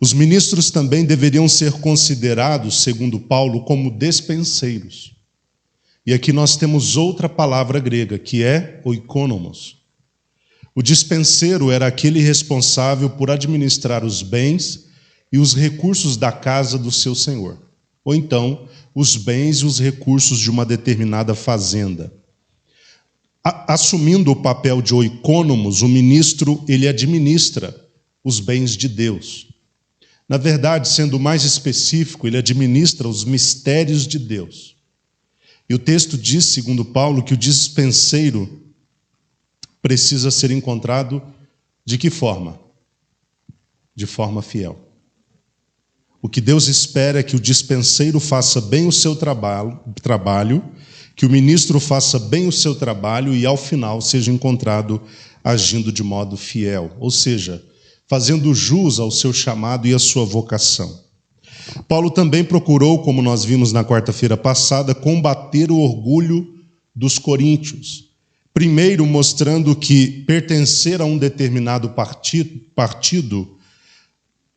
Os ministros também deveriam ser considerados, segundo Paulo, como despenseiros. E aqui nós temos outra palavra grega, que é oikonomos. O dispenseiro era aquele responsável por administrar os bens e os recursos da casa do seu senhor, ou então os bens e os recursos de uma determinada fazenda. Assumindo o papel de oikonomos, o ministro ele administra os bens de Deus. Na verdade, sendo mais específico, ele administra os mistérios de Deus. E o texto diz, segundo Paulo, que o dispenseiro precisa ser encontrado de que forma? De forma fiel. O que Deus espera é que o dispenseiro faça bem o seu trabalho, que o ministro faça bem o seu trabalho e, ao final, seja encontrado agindo de modo fiel, ou seja, fazendo jus ao seu chamado e à sua vocação. Paulo também procurou, como nós vimos na quarta-feira passada, combater o orgulho dos coríntios. Primeiro, mostrando que pertencer a um determinado partido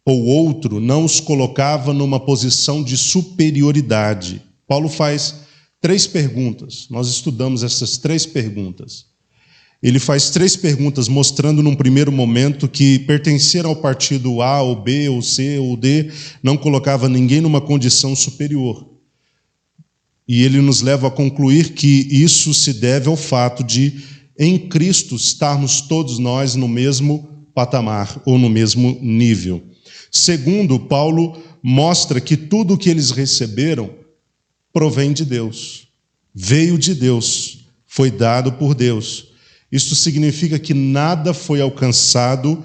ou outro não os colocava numa posição de superioridade. Paulo faz 3 perguntas. Nós estudamos essas 3 perguntas. Ele faz 3 perguntas, mostrando num primeiro momento que pertencer ao partido A, ou B, ou C, ou D, não colocava ninguém numa condição superior. E ele nos leva a concluir que isso se deve ao fato de, em Cristo, estarmos todos nós no mesmo patamar, ou no mesmo nível. Segundo, Paulo mostra que tudo o que eles receberam provém de Deus, veio de Deus, foi dado por Deus. Isto significa que nada foi alcançado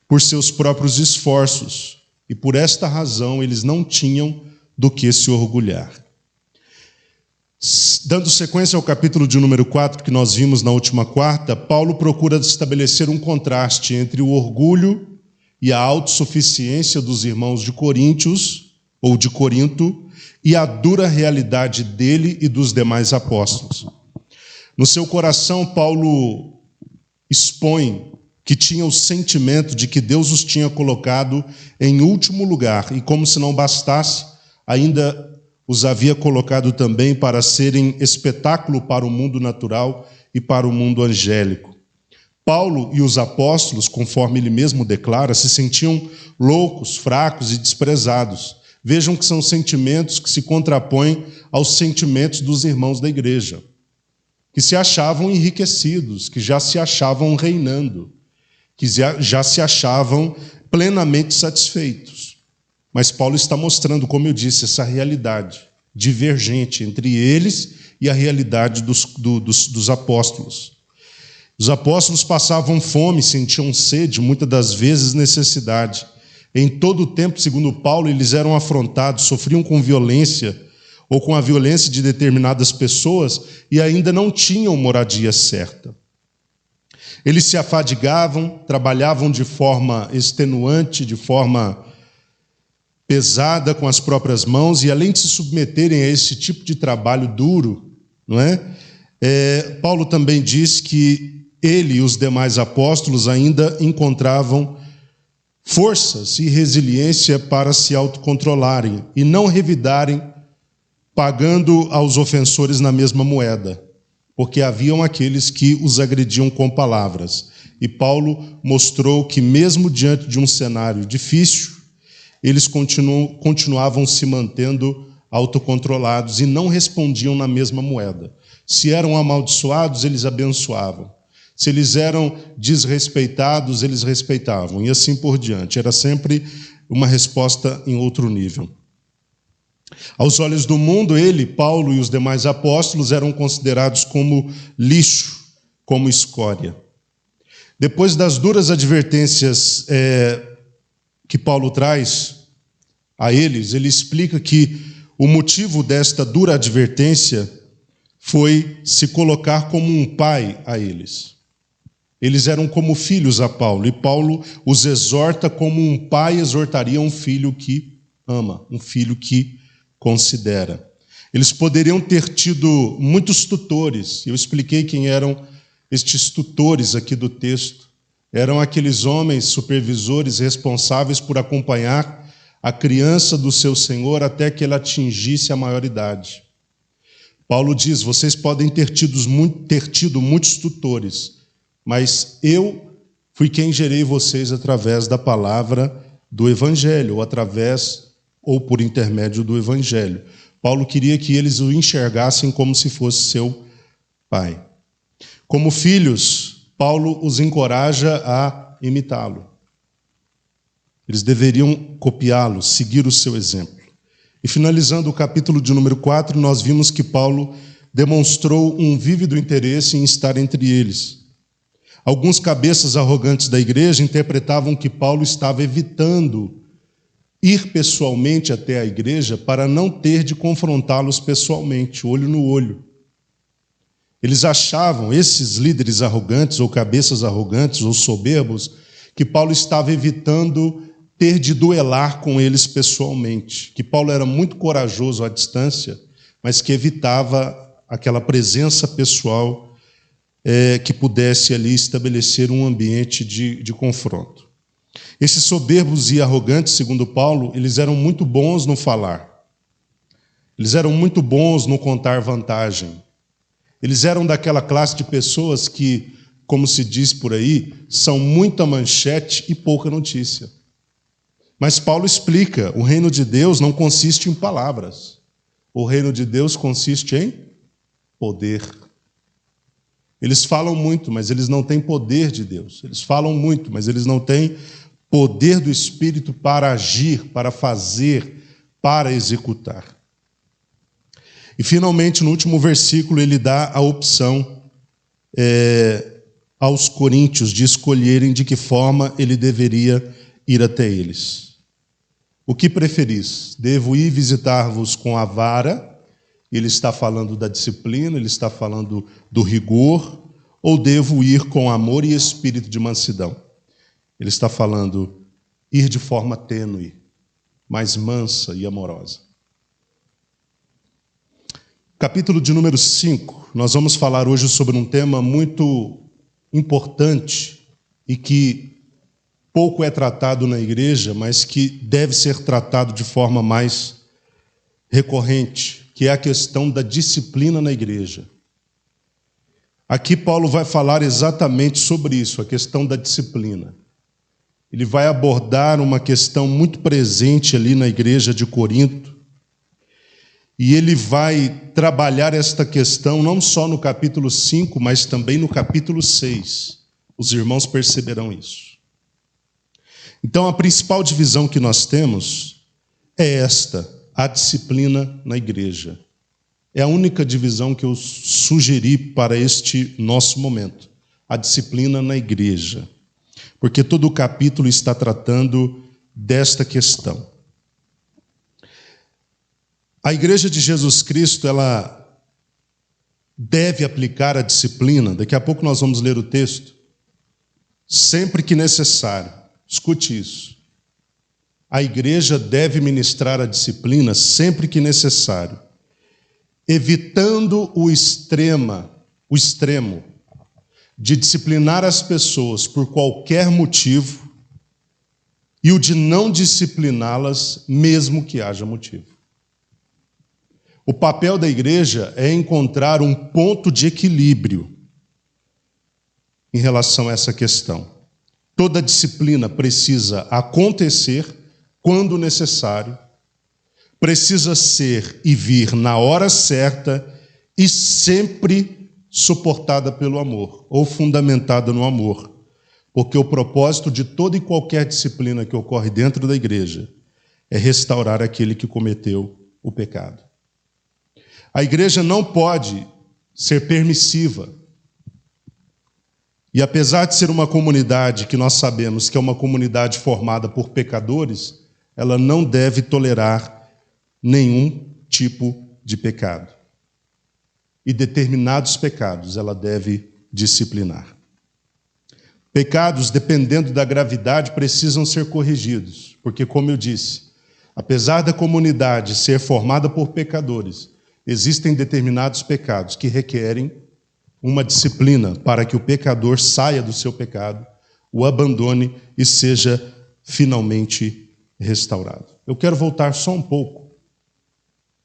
por seus próprios esforços, e por esta razão eles não tinham do que se orgulhar. Dando sequência ao capítulo de número 4, que nós vimos na última quarta, Paulo procura estabelecer um contraste entre o orgulho e a autossuficiência dos irmãos de Coríntios, ou de Corinto, e a dura realidade dele e dos demais apóstolos. No seu coração, Paulo expõe que tinha o sentimento de que Deus os tinha colocado em último lugar, e como se não bastasse, ainda os havia colocado também para serem espetáculo para o mundo natural e para o mundo angélico. Paulo e os apóstolos, conforme ele mesmo declara, se sentiam loucos, fracos e desprezados. Vejam que são sentimentos que se contrapõem aos sentimentos dos irmãos da igreja, que se achavam enriquecidos, que já se achavam reinando, que já se achavam plenamente satisfeitos. Mas Paulo está mostrando, como eu disse, essa realidade divergente entre eles e a realidade dos apóstolos. Os apóstolos passavam fome, sentiam sede, muitas das vezes necessidade. Em todo o tempo, segundo Paulo, eles eram afrontados, sofriam com violência ou com a violência de determinadas pessoas e ainda não tinham moradia certa. Eles se afadigavam, trabalhavam de forma extenuante, de forma pesada com as próprias mãos, e além de se submeterem a esse tipo de trabalho duro, não é? Paulo também diz que ele e os demais apóstolos ainda encontravam forças e resiliência para se autocontrolarem e não revidarem pagando aos ofensores na mesma moeda, porque haviam aqueles que os agrediam com palavras. E Paulo mostrou que mesmo diante de um cenário difícil, eles continuavam se mantendo autocontrolados e não respondiam na mesma moeda. Se eram amaldiçoados, eles abençoavam. Se eles eram desrespeitados, eles respeitavam. E assim por diante. Era sempre uma resposta em outro nível. Aos olhos do mundo, ele, Paulo e os demais apóstolos eram considerados como lixo, como escória. Depois das duras advertências que Paulo traz a eles, ele explica que o motivo desta dura advertência foi se colocar como um pai a eles. Eles eram como filhos a Paulo, e Paulo os exorta como um pai exortaria um filho que ama, um filho que considera. Eles poderiam ter tido muitos tutores. Eu expliquei quem eram estes tutores aqui do texto. Eram aqueles homens supervisores responsáveis por acompanhar a criança do seu senhor até que ele atingisse a maioridade. Paulo diz, vocês podem ter tido muitos tutores, mas eu fui quem gerei vocês através da palavra do Evangelho, ou por intermédio do Evangelho. Paulo queria que eles o enxergassem como se fosse seu pai. Como filhos, Paulo os encoraja a imitá-lo. Eles deveriam copiá-lo, seguir o seu exemplo. E finalizando o capítulo de número 4, nós vimos que Paulo demonstrou um vívido interesse em estar entre eles. Alguns cabeças arrogantes da igreja interpretavam que Paulo estava evitando ir pessoalmente até a igreja para não ter de confrontá-los pessoalmente, olho no olho. Eles achavam, esses líderes arrogantes, ou cabeças arrogantes, ou soberbos, que Paulo estava evitando ter de duelar com eles pessoalmente, que Paulo era muito corajoso à distância, mas que evitava aquela presença pessoal que pudesse ali estabelecer um ambiente de confronto. Esses soberbos e arrogantes, segundo Paulo, eles eram muito bons no falar. Eles eram muito bons no contar vantagem. Eles eram daquela classe de pessoas que, como se diz por aí, são muita manchete e pouca notícia. Mas Paulo explica, o reino de Deus não consiste em palavras. O reino de Deus consiste em poder. Eles falam muito, mas eles não têm poder de Deus. Eles falam muito, mas eles não têm poder do Espírito para agir, para fazer, para executar. E, finalmente, no último versículo, ele dá a opção aos coríntios de escolherem de que forma ele deveria ir até eles. O que preferis? Devo ir visitar-vos com a vara? Ele está falando da disciplina, ele está falando do rigor, ou devo ir com amor e espírito de mansidão? Ele está falando ir de forma tênue, mas mansa e amorosa. Capítulo de número 5, nós vamos falar hoje sobre um tema muito importante e que pouco é tratado na igreja, mas que deve ser tratado de forma mais recorrente, que é a questão da disciplina na igreja. Aqui Paulo vai falar exatamente sobre isso, a questão da disciplina. Ele vai abordar uma questão muito presente ali na igreja de Corinto, e ele vai trabalhar esta questão não só no capítulo 5, mas também no capítulo 6. Os irmãos perceberão isso. Então, a principal divisão que nós temos é esta, a disciplina na igreja. É a única divisão que eu sugeri para este nosso momento, a disciplina na igreja. Porque todo o capítulo está tratando desta questão. A igreja de Jesus Cristo, ela deve aplicar a disciplina, daqui a pouco nós vamos ler o texto, sempre que necessário. Escute isso. A igreja deve ministrar a disciplina sempre que necessário, evitando o extremo de disciplinar as pessoas por qualquer motivo e o de não discipliná-las mesmo que haja motivo. O papel da igreja é encontrar um ponto de equilíbrio em relação a essa questão. Toda disciplina precisa acontecer quando necessário, precisa ser e vir na hora certa e sempre suportada pelo amor, ou fundamentada no amor. Porque o propósito de toda e qualquer disciplina que ocorre dentro da igreja é restaurar aquele que cometeu o pecado. A igreja não pode ser permissiva. E apesar de ser uma comunidade que nós sabemos que é uma comunidade formada por pecadores, ela não deve tolerar nenhum tipo de pecado. E determinados pecados ela deve disciplinar. Pecados, dependendo da gravidade, precisam ser corrigidos, porque, como eu disse, apesar da comunidade ser formada por pecadores, existem determinados pecados que requerem uma disciplina para que o pecador saia do seu pecado, o abandone e seja finalmente restaurado. Eu quero voltar só um pouco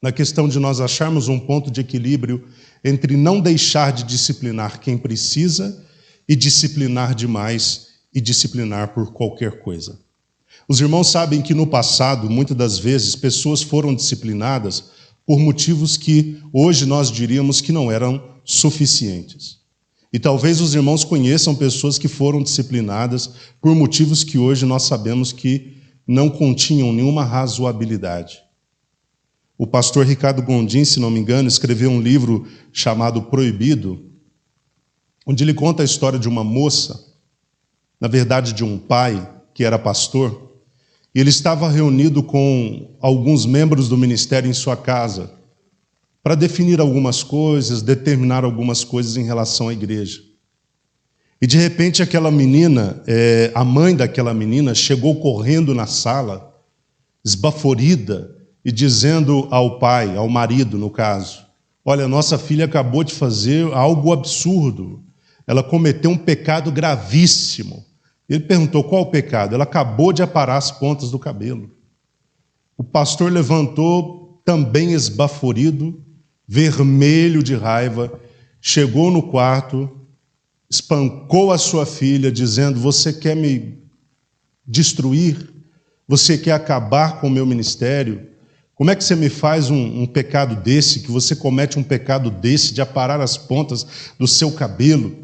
na questão de nós acharmos um ponto de equilíbrio entre não deixar de disciplinar quem precisa e disciplinar demais e disciplinar por qualquer coisa. Os irmãos sabem que no passado, muitas das vezes, pessoas foram disciplinadas por motivos que hoje nós diríamos que não eram suficientes. E talvez os irmãos conheçam pessoas que foram disciplinadas por motivos que hoje nós sabemos que não continham nenhuma razoabilidade. O pastor Ricardo Gondim, se não me engano, escreveu um livro chamado Proibido, onde ele conta a história de uma moça, na verdade de um pai que era pastor, e ele estava reunido com alguns membros do ministério em sua casa para definir algumas coisas, determinar algumas coisas em relação à igreja. E de repente aquela menina, a mãe daquela menina, chegou correndo na sala, esbaforida, e dizendo ao pai, ao marido no caso, olha, nossa filha acabou de fazer algo absurdo, ela cometeu um pecado gravíssimo. Ele perguntou, qual o pecado? Ela acabou de aparar as pontas do cabelo. O pastor levantou, também esbaforido, vermelho de raiva, chegou no quarto, espancou a sua filha, dizendo, você quer me destruir? Você quer acabar com o meu ministério? Como é que você me faz um pecado desse, que você comete um pecado desse, de aparar as pontas do seu cabelo?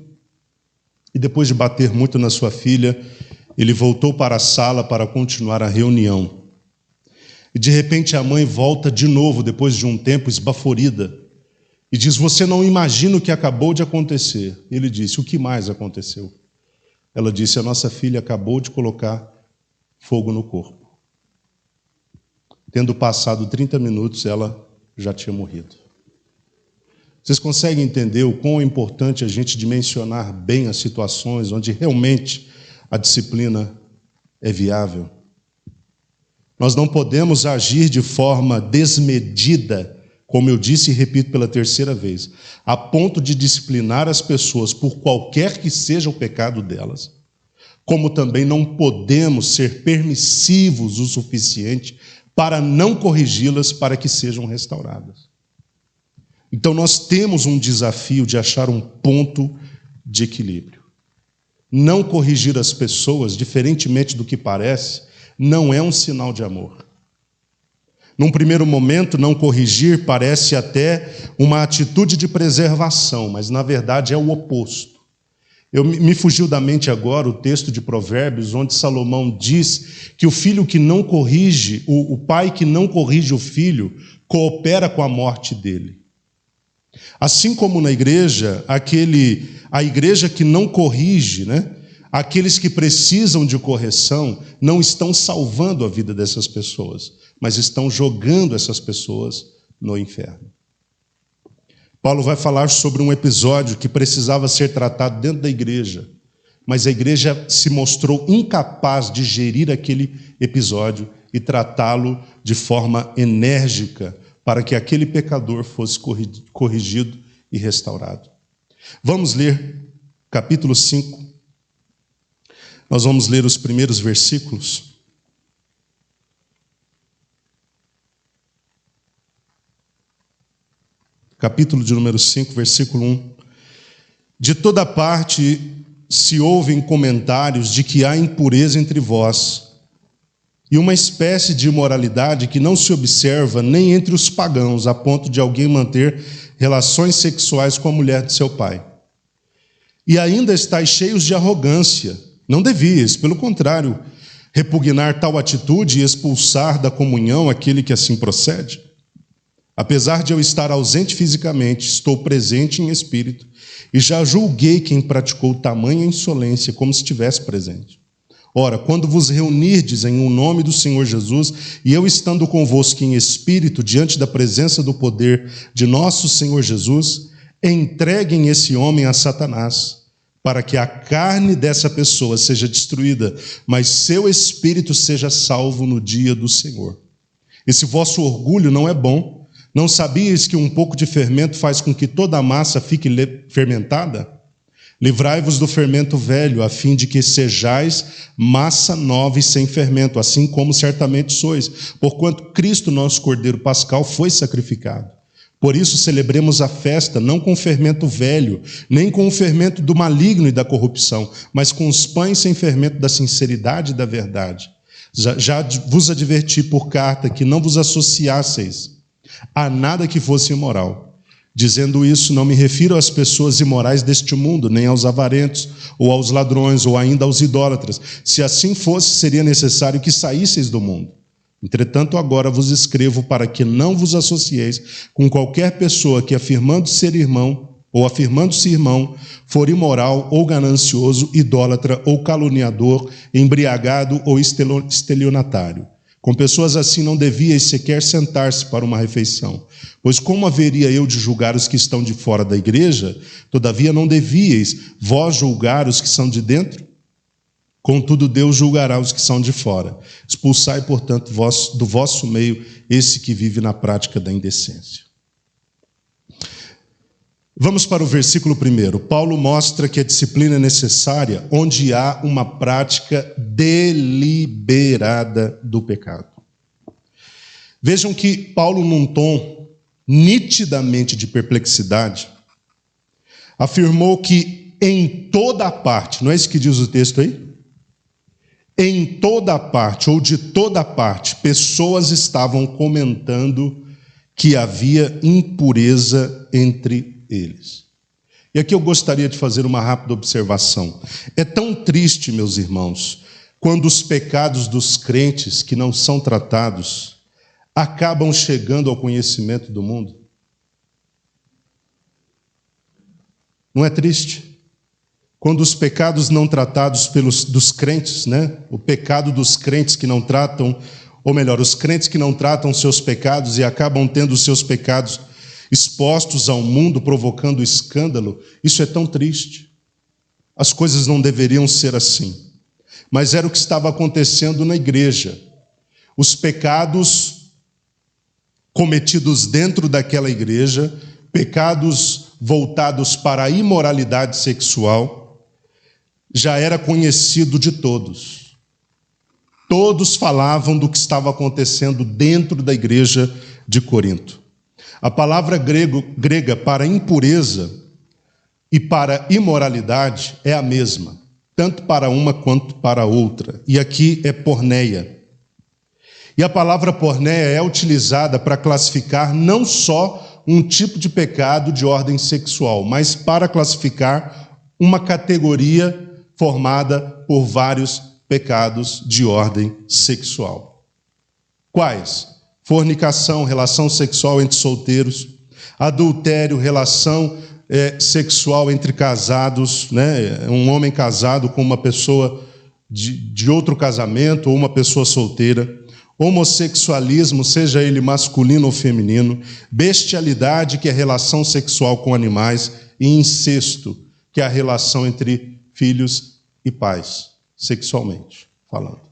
E depois de bater muito na sua filha, ele voltou para a sala para continuar a reunião. E de repente a mãe volta de novo, depois de um tempo, esbaforida, e diz, você não imagina o que acabou de acontecer. Ele disse, o que mais aconteceu? Ela disse, a nossa filha acabou de colocar fogo no corpo. Tendo passado 30 minutos, ela já tinha morrido. Vocês conseguem entender o quão é importante a gente dimensionar bem as situações onde realmente a disciplina é viável? Nós não podemos agir de forma desmedida, como eu disse e repito pela terceira vez, a ponto de disciplinar as pessoas por qualquer que seja o pecado delas, como também não podemos ser permissivos o suficiente para não corrigi-las para que sejam restauradas. Então nós temos um desafio de achar um ponto de equilíbrio. Não corrigir as pessoas, diferentemente do que parece, não é um sinal de amor. Num primeiro momento, não corrigir parece até uma atitude de preservação, mas na verdade é o oposto. Me fugiu da mente agora o texto de Provérbios, onde Salomão diz que o filho que não corrige, o pai que não corrige o filho, coopera com a morte dele. Assim como na igreja, a igreja que não corrige, aqueles que precisam de correção, não estão salvando a vida dessas pessoas, mas estão jogando essas pessoas no inferno. Paulo vai falar sobre um episódio que precisava ser tratado dentro da igreja, mas a igreja se mostrou incapaz de gerir aquele episódio e tratá-lo de forma enérgica para que aquele pecador fosse corrigido e restaurado. Vamos ler capítulo 5. Nós vamos ler os primeiros versículos. Capítulo de número 5, versículo 1. De toda parte se ouvem comentários de que há impureza entre vós, e uma espécie de imoralidade que não se observa nem entre os pagãos, a ponto de alguém manter relações sexuais com a mulher de seu pai. E ainda estáis cheios de arrogância. Não devias, pelo contrário, repugnar tal atitude e expulsar da comunhão aquele que assim procede. Apesar de eu estar ausente fisicamente, estou presente em espírito, e já julguei quem praticou tamanha insolência como se estivesse presente. Ora, quando vos reunirdes em um nome do Senhor Jesus, e eu estando convosco em espírito, diante da presença do poder de nosso Senhor Jesus, entreguem esse homem a Satanás, para que a carne dessa pessoa seja destruída, mas seu espírito seja salvo no dia do Senhor. Esse vosso orgulho não é bom. Não sabias que um pouco de fermento faz com que toda a massa fique fermentada? Livrai-vos do fermento velho, a fim de que sejais massa nova e sem fermento, assim como certamente sois, porquanto Cristo, nosso Cordeiro Pascal, foi sacrificado. Por isso celebremos a festa, não com o fermento velho, nem com o fermento do maligno e da corrupção, mas com os pães sem fermento da sinceridade e da verdade. Já vos adverti por carta que não vos associasseis a nada que fosse imoral. Dizendo isso, não me refiro às pessoas imorais deste mundo, nem aos avarentos, ou aos ladrões, ou ainda aos idólatras. Se assim fosse, seria necessário que saísseis do mundo. Entretanto, agora vos escrevo para que não vos associeis com qualquer pessoa que, afirmando ser irmão, ou afirmando-se irmão, for imoral ou ganancioso, idólatra ou caluniador, embriagado ou estelionatário. Com pessoas assim não devíeis sequer sentar-se para uma refeição, pois como haveria eu de julgar os que estão de fora da igreja? Todavia não devíeis vós julgar os que são de dentro? Contudo, Deus julgará os que são de fora. Expulsai, portanto, do vosso meio esse que vive na prática da indecência. Vamos para o versículo 1. Paulo mostra que a disciplina é necessária onde há uma prática deliberada do pecado. Vejam que Paulo, num tom nitidamente de perplexidade, afirmou que em toda parte, não é isso que diz o texto aí? Em toda parte, ou de toda parte, pessoas estavam comentando que havia impureza entre eles. E aqui eu gostaria de fazer uma rápida observação. É tão triste, meus irmãos, quando os pecados dos crentes que não são tratados acabam chegando ao conhecimento do mundo. Não é triste? Quando os pecados não tratados dos crentes, né? O pecado dos crentes que não tratam, ou melhor, os crentes que não tratam seus pecados e acabam tendo os seus pecados expostos ao mundo, provocando escândalo, isso é tão triste. As coisas não deveriam ser assim. Mas era o que estava acontecendo na igreja. Os pecados cometidos dentro daquela igreja, pecados voltados para a imoralidade sexual, já era conhecido de todos. Todos falavam do que estava acontecendo dentro da igreja de Corinto. A palavra grega para impureza e para imoralidade é a mesma, tanto para uma quanto para outra. E aqui é porneia. E a palavra porneia é utilizada para classificar não só um tipo de pecado de ordem sexual, mas para classificar uma categoria formada por vários pecados de ordem sexual. Quais? Fornicação, relação sexual entre solteiros, adultério, relação sexual entre casados, né? Um homem casado com uma pessoa de outro casamento ou uma pessoa solteira, homossexualismo, seja ele masculino ou feminino, bestialidade, que é a relação sexual com animais, e incesto, que é a relação entre filhos e pais, sexualmente falando.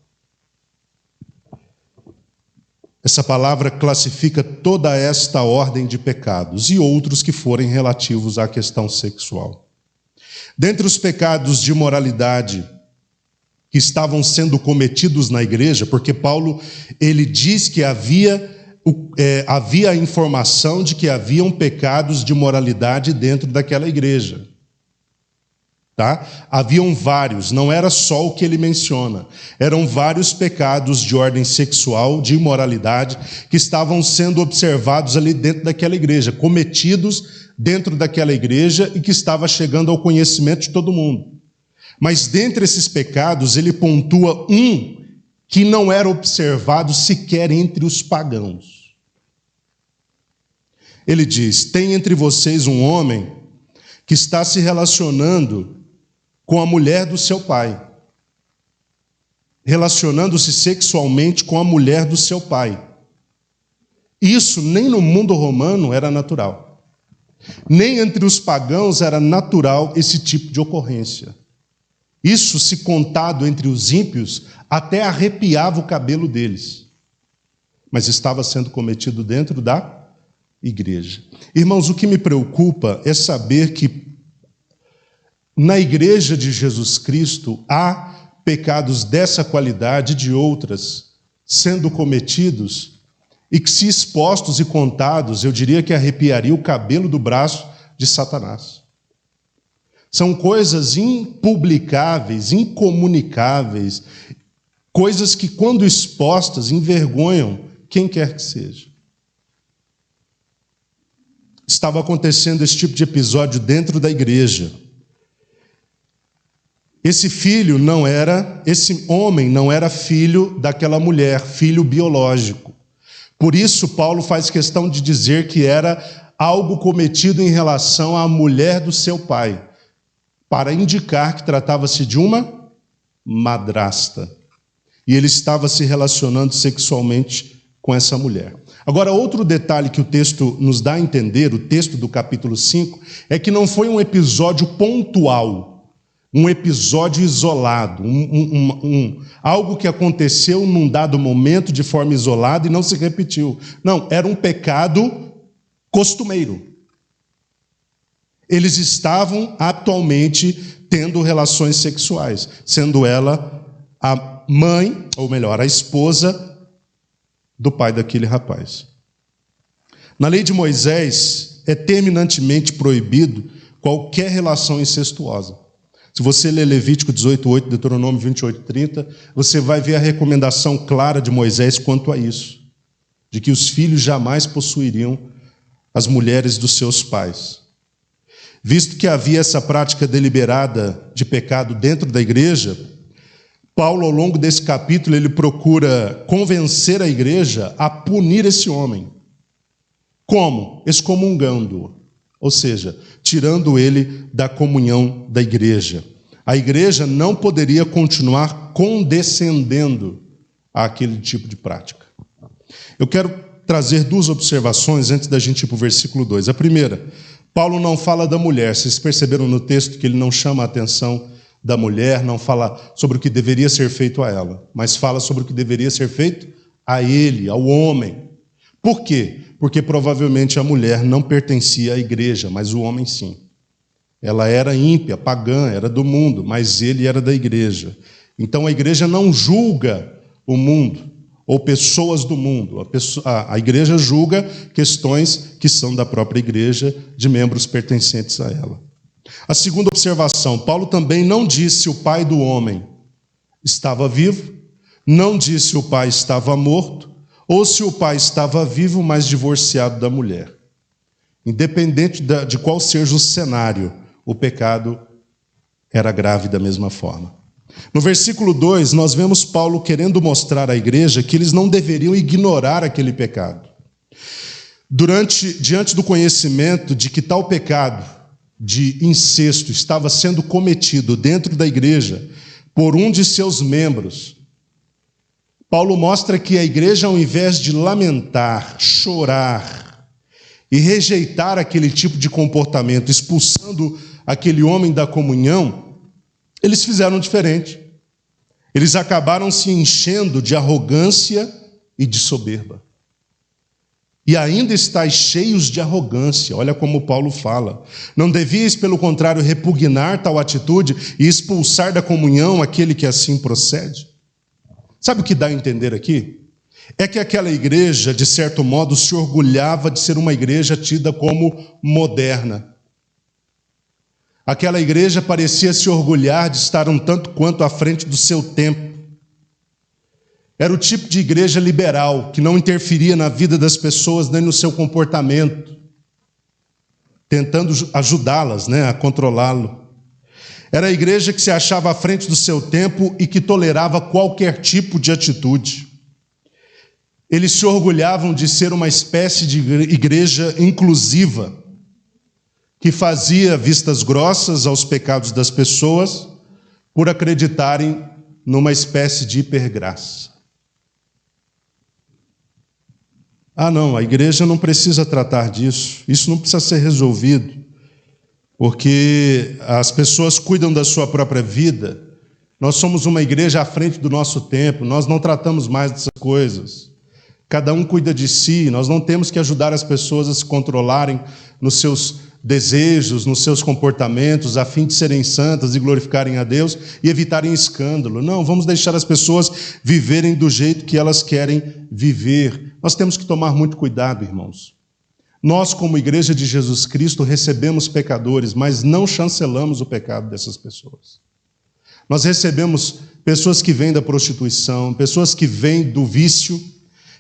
Essa palavra classifica toda esta ordem de pecados e outros que forem relativos à questão sexual. Dentre os pecados de imoralidade que estavam sendo cometidos na igreja, porque Paulo ele diz que havia a informação de que haviam pecados de imoralidade dentro daquela igreja. Tá? Haviam vários, não era só o que ele menciona. Eram vários pecados de ordem sexual, de imoralidade, que estavam sendo observados ali dentro daquela igreja, cometidos dentro daquela igreja e que estava chegando ao conhecimento de todo mundo. Mas dentre esses pecados, ele pontua um que não era observado sequer entre os pagãos. Ele diz: tem entre vocês um homem que está se relacionando com a mulher do seu pai, relacionando-se sexualmente com a mulher do seu pai. Isso nem no mundo romano era natural. Nem entre os pagãos era natural esse tipo de ocorrência. Isso, se contado entre os ímpios, até arrepiava o cabelo deles. Mas estava sendo cometido dentro da igreja. Irmãos, o que me preocupa é saber que na igreja de Jesus Cristo há pecados dessa qualidade e de outras sendo cometidos e que, se expostos e contados, eu diria que arrepiaria o cabelo do braço de Satanás. São coisas impublicáveis, incomunicáveis, coisas que, quando expostas, envergonham quem quer que seja. Estava acontecendo esse tipo de episódio dentro da igreja. Esse homem não era filho daquela mulher, filho biológico. Por isso, Paulo faz questão de dizer que era algo cometido em relação à mulher do seu pai, para indicar que tratava-se de uma madrasta. E ele estava se relacionando sexualmente com essa mulher. Agora, outro detalhe que o texto nos dá a entender, o texto do capítulo 5, é que não foi um episódio pontual, um episódio isolado, algo que aconteceu num dado momento de forma isolada e não se repetiu. Não, era um pecado costumeiro. Eles estavam atualmente tendo relações sexuais, sendo ela a mãe, ou melhor, a esposa do pai daquele rapaz. Na lei de Moisés, é terminantemente proibido qualquer relação incestuosa. Se você ler Levítico 18:8, Deuteronômio 28:30, você vai ver a recomendação clara de Moisés quanto a isso, de que os filhos jamais possuiriam as mulheres dos seus pais. Visto que havia essa prática deliberada de pecado dentro da igreja, Paulo, ao longo desse capítulo, ele procura convencer a igreja a punir esse homem. Como? Excomungando-o, ou seja, tirando ele da comunhão da igreja. A igreja não poderia continuar condescendendo àquele tipo de prática. Eu quero trazer duas observações antes da gente ir para o versículo 2. A primeira, Paulo não fala da mulher. Vocês perceberam no texto que ele não chama a atenção da mulher, não fala sobre o que deveria ser feito a ela, mas fala sobre o que deveria ser feito a ele, ao homem. Por quê? Porque provavelmente a mulher não pertencia à igreja, mas o homem sim. Ela era ímpia, pagã, era do mundo, mas ele era da igreja. Então a igreja não julga o mundo ou pessoas do mundo. A igreja julga questões que são da própria igreja, de membros pertencentes a ela. A segunda observação, Paulo também não disse se o pai do homem estava vivo, não disse se o pai estava morto, ou se o pai estava vivo, mas divorciado da mulher. Independente de qual seja o cenário, o pecado era grave da mesma forma. No versículo 2, nós vemos Paulo querendo mostrar à igreja que eles não deveriam ignorar aquele pecado. Diante do conhecimento de que tal pecado de incesto estava sendo cometido dentro da igreja por um de seus membros, Paulo mostra que a igreja, ao invés de lamentar, chorar e rejeitar aquele tipo de comportamento, expulsando aquele homem da comunhão, eles fizeram diferente. Eles acabaram se enchendo de arrogância e de soberba. E ainda estáis cheios de arrogância. Olha como Paulo fala. Não devíeis, pelo contrário, repugnar tal atitude e expulsar da comunhão aquele que assim procede? Sabe o que dá a entender aqui? É que aquela igreja, de certo modo, se orgulhava de ser uma igreja tida como moderna. Aquela igreja parecia se orgulhar de estar um tanto quanto à frente do seu tempo. Era o tipo de igreja liberal, que não interferia na vida das pessoas nem no seu comportamento, tentando ajudá-las, a controlá-lo. Era a igreja que se achava à frente do seu tempo e que tolerava qualquer tipo de atitude. Eles se orgulhavam de ser uma espécie de igreja inclusiva, que fazia vistas grossas aos pecados das pessoas por acreditarem numa espécie de hipergraça. Não, a igreja não precisa tratar disso, isso não precisa ser resolvido, porque as pessoas cuidam da sua própria vida. Nós somos uma igreja à frente do nosso tempo, nós não tratamos mais dessas coisas. Cada um cuida de si, nós não temos que ajudar as pessoas a se controlarem nos seus desejos, nos seus comportamentos, a fim de serem santas e glorificarem a Deus e evitarem escândalo. Não, vamos deixar as pessoas viverem do jeito que elas querem viver. Nós temos que tomar muito cuidado, irmãos. Nós, como Igreja de Jesus Cristo, recebemos pecadores, mas não chancelamos o pecado dessas pessoas. Nós recebemos pessoas que vêm da prostituição, pessoas que vêm do vício,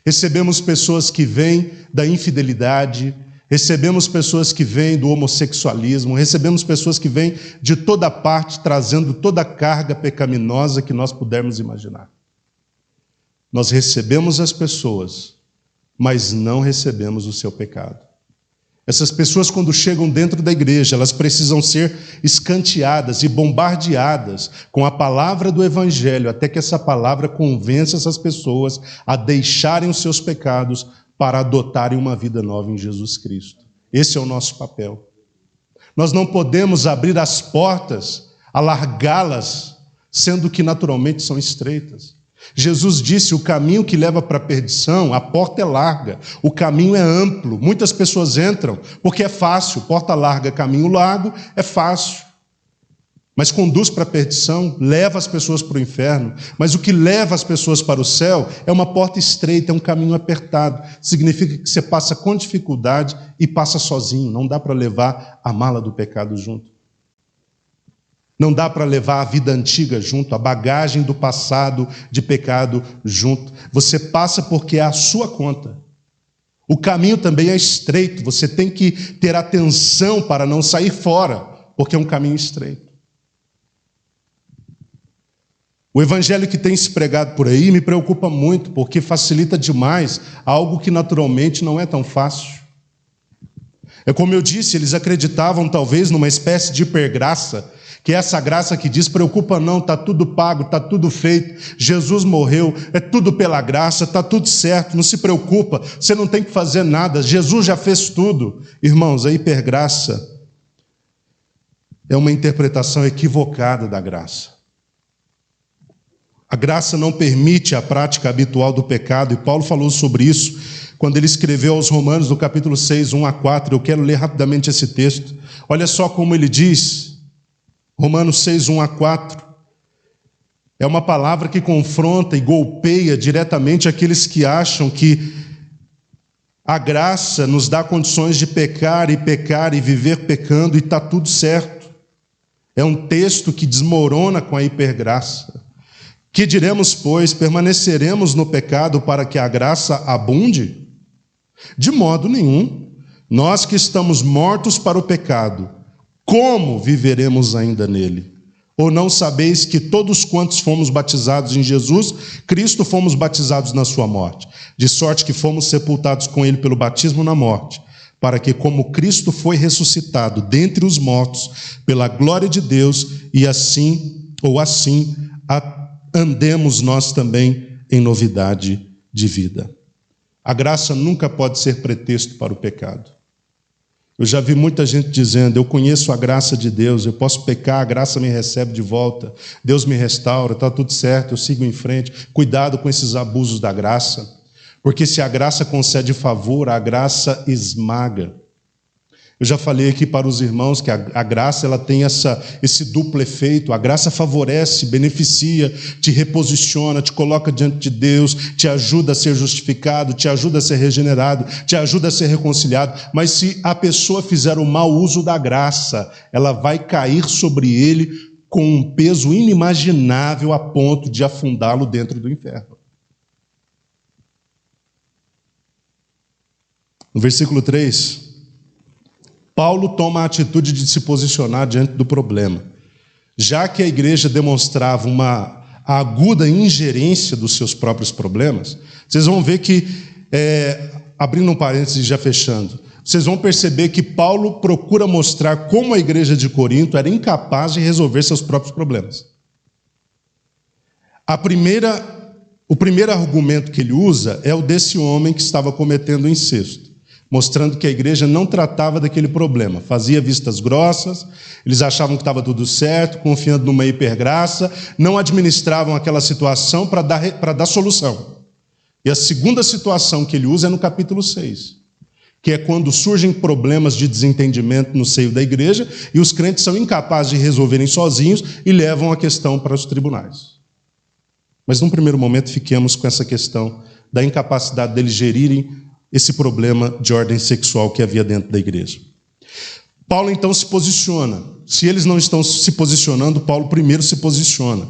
recebemos pessoas que vêm da infidelidade, recebemos pessoas que vêm do homossexualismo, recebemos pessoas que vêm de toda parte, trazendo toda a carga pecaminosa que nós pudermos imaginar. Nós recebemos as pessoas, mas não recebemos o seu pecado. Essas pessoas, quando chegam dentro da igreja, elas precisam ser escanteadas e bombardeadas com a palavra do Evangelho, até que essa palavra convença essas pessoas a deixarem os seus pecados para adotarem uma vida nova em Jesus Cristo. Esse é o nosso papel. Nós não podemos abrir as portas, alargá-las, sendo que naturalmente são estreitas. Jesus disse, o caminho que leva para a perdição, a porta é larga, o caminho é amplo, muitas pessoas entram, porque é fácil, porta larga, caminho largo, é fácil. Mas conduz para a perdição, leva as pessoas para o inferno. Mas o que leva as pessoas para o céu é uma porta estreita, é um caminho apertado. Significa que você passa com dificuldade e passa sozinho, não dá para levar a mala do pecado junto. Não dá para levar a vida antiga junto, a bagagem do passado de pecado junto. Você passa porque é a sua conta. O caminho também é estreito, você tem que ter atenção para não sair fora, porque é um caminho estreito. O evangelho que tem se pregado por aí me preocupa muito, porque facilita demais algo que naturalmente não é tão fácil. É como eu disse, eles acreditavam talvez numa espécie de hipergraça, que é essa graça que diz, preocupa não, está tudo pago, está tudo feito, Jesus morreu, é tudo pela graça, está tudo certo, não se preocupa, você não tem que fazer nada, Jesus já fez tudo. Irmãos, a hipergraça é uma interpretação equivocada da graça. A graça não permite a prática habitual do pecado, e Paulo falou sobre isso quando ele escreveu aos Romanos, no capítulo 6, 1-4, eu quero ler rapidamente esse texto. Olha só como ele diz, Romanos 6, 1-4, é uma palavra que confronta e golpeia diretamente aqueles que acham que a graça nos dá condições de pecar e viver pecando e está tudo certo. É um texto que desmorona com a hipergraça. Que diremos, pois, permaneceremos no pecado para que a graça abunde? De modo nenhum. Nós que estamos mortos para o pecado, como viveremos ainda nele? Ou não sabeis que todos quantos fomos batizados em Jesus, Cristo fomos batizados na sua morte, de sorte que fomos sepultados com ele pelo batismo na morte, para que como Cristo foi ressuscitado dentre os mortos, pela glória de Deus, e assim andemos nós também em novidade de vida. A graça nunca pode ser pretexto para o pecado. Eu já vi muita gente dizendo, eu conheço a graça de Deus, eu posso pecar, a graça me recebe de volta, Deus me restaura, está tudo certo, eu sigo em frente. Cuidado com esses abusos da graça, porque se a graça concede favor, a graça esmaga. Eu já falei aqui para os irmãos que a graça ela tem esse duplo efeito. A graça favorece, beneficia, te reposiciona, te coloca diante de Deus, te ajuda a ser justificado, te ajuda a ser regenerado, te ajuda a ser reconciliado. Mas se a pessoa fizer o mau uso da graça, ela vai cair sobre ele com um peso inimaginável a ponto de afundá-lo dentro do inferno. No versículo 3... Paulo toma a atitude de se posicionar diante do problema. Já que a igreja demonstrava uma aguda ingerência dos seus próprios problemas, vocês vão ver que, abrindo um parênteses e já fechando, vocês vão perceber que Paulo procura mostrar como a igreja de Corinto era incapaz de resolver seus próprios problemas. O primeiro argumento que ele usa é o desse homem que estava cometendo incesto, mostrando que a igreja não tratava daquele problema, fazia vistas grossas, eles achavam que estava tudo certo, confiando numa hipergraça, não administravam aquela situação para dar solução. E a segunda situação que ele usa é no capítulo 6, que é quando surgem problemas de desentendimento no seio da igreja e os crentes são incapazes de resolverem sozinhos e levam a questão para os tribunais. Mas, num primeiro momento, fiquemos com essa questão da incapacidade deles gerirem esse problema de ordem sexual que havia dentro da igreja. Paulo, então, se posiciona. Se eles não estão se posicionando, Paulo primeiro se posiciona.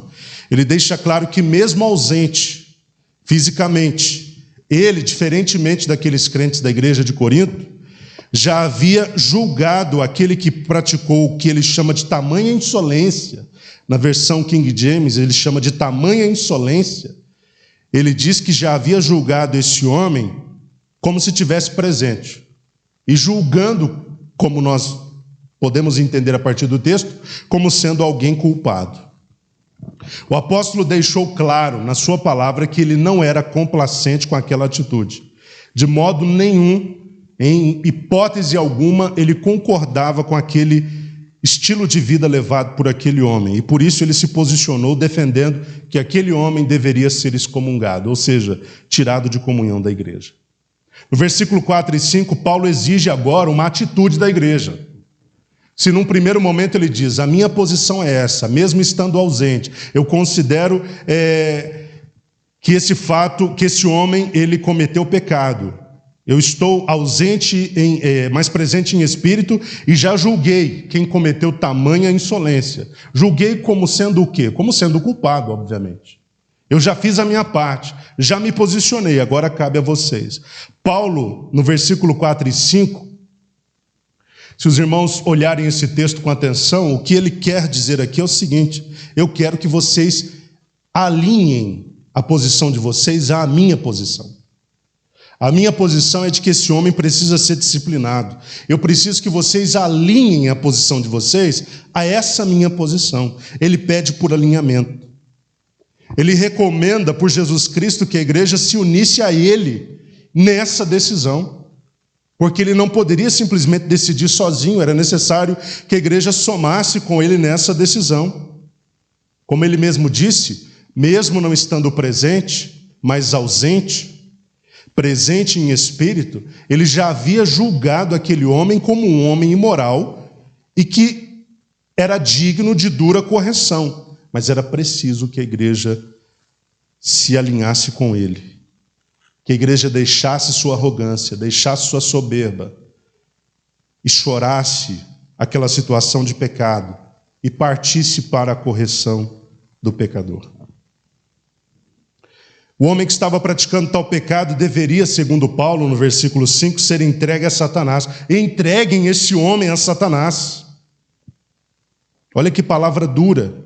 Ele deixa claro que, mesmo ausente fisicamente, ele, diferentemente daqueles crentes da igreja de Corinto, já havia julgado aquele que praticou o que ele chama de tamanha insolência. Na versão King James, ele chama de tamanha insolência. Ele diz que já havia julgado esse homem como se tivesse presente. E julgando, como nós podemos entender a partir do texto, como sendo alguém culpado. O apóstolo deixou claro na sua palavra que ele não era complacente com aquela atitude. De modo nenhum, em hipótese alguma, ele concordava com aquele estilo de vida levado por aquele homem. E por isso ele se posicionou defendendo que aquele homem deveria ser excomungado, ou seja, tirado de comunhão da igreja. No versículo 4 e 5, Paulo exige agora uma atitude da igreja. Se num primeiro momento ele diz, a minha posição é essa, mesmo estando ausente, eu considero que esse homem, ele cometeu pecado. Eu estou ausente, mas presente em espírito, e já julguei quem cometeu tamanha insolência. Julguei como sendo o quê? Como sendo culpado, obviamente. Eu já fiz a minha parte, já me posicionei, agora cabe a vocês. Paulo, no versículo 4 e 5, se os irmãos olharem esse texto com atenção, o que ele quer dizer aqui é o seguinte: eu quero que vocês alinhem a posição de vocês à minha posição. A minha posição é de que esse homem precisa ser disciplinado. Eu preciso que vocês alinhem a posição de vocês a essa minha posição. Ele pede por alinhamento. Ele recomenda por Jesus Cristo que a igreja se unisse a ele nessa decisão. Porque ele não poderia simplesmente decidir sozinho, era necessário que a igreja somasse com ele nessa decisão. Como ele mesmo disse, mesmo não estando presente, mas ausente, presente em espírito, ele já havia julgado aquele homem como um homem imoral e que era digno de dura correção, mas era preciso que a igreja se alinhasse com ele. Que a igreja deixasse sua arrogância, deixasse sua soberba e chorasse aquela situação de pecado e partisse para a correção do pecador. O homem que estava praticando tal pecado deveria, segundo Paulo, no versículo 5, ser entregue a Satanás. Entreguem esse homem a Satanás. Olha que palavra dura.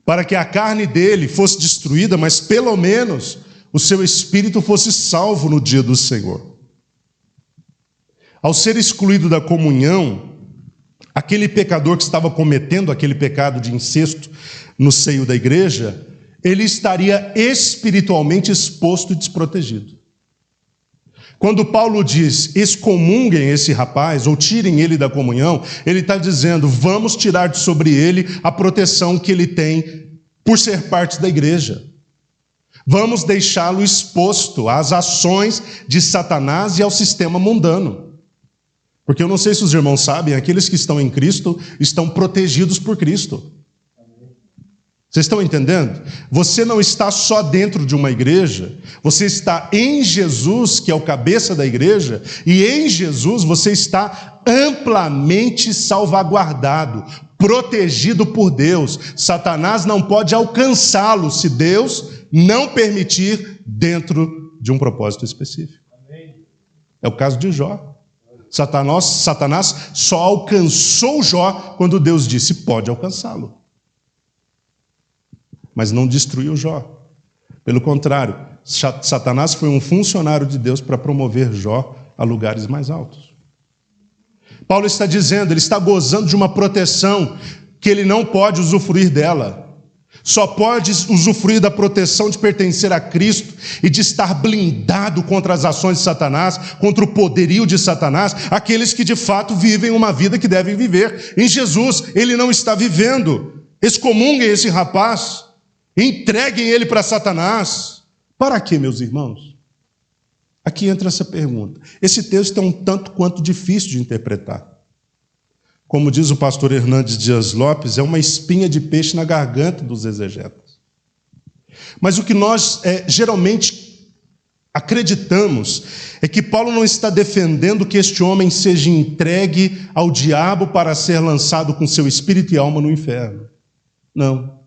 Para que a carne dele fosse destruída, mas pelo menos o seu espírito fosse salvo no dia do Senhor. Ao ser excluído da comunhão, aquele pecador que estava cometendo aquele pecado de incesto no seio da igreja, ele estaria espiritualmente exposto e desprotegido. Quando Paulo diz, excomunguem esse rapaz, ou tirem ele da comunhão, ele está dizendo, vamos tirar de sobre ele a proteção que ele tem por ser parte da igreja. Vamos deixá-lo exposto às ações de Satanás e ao sistema mundano. Porque eu não sei se os irmãos sabem, aqueles que estão em Cristo estão protegidos por Cristo. Vocês estão entendendo? Você não está só dentro de uma igreja, você está em Jesus, que é o cabeça da igreja, e em Jesus você está amplamente salvaguardado, protegido por Deus. Satanás não pode alcançá-lo se Deus não permitir dentro de um propósito específico. É o caso de Jó. Satanás só alcançou Jó quando Deus disse, pode alcançá-lo. Mas não destruiu Jó. Pelo contrário, Satanás foi um funcionário de Deus para promover Jó a lugares mais altos. Paulo está dizendo, ele está gozando de uma proteção que ele não pode usufruir dela. Só pode usufruir da proteção de pertencer a Cristo e de estar blindado contra as ações de Satanás, contra o poderio de Satanás, aqueles que de fato vivem uma vida que devem viver. Em Jesus, ele não está vivendo. Excomunguem esse rapaz, entreguem ele para Satanás. Para quê, meus irmãos? Aqui entra essa pergunta. Esse texto é um tanto quanto difícil de interpretar. Como diz o pastor Hernandes Dias Lopes, é uma espinha de peixe na garganta dos exegetas. Mas o que nós geralmente acreditamos é que Paulo não está defendendo que este homem seja entregue ao diabo para ser lançado com seu espírito e alma no inferno. Não.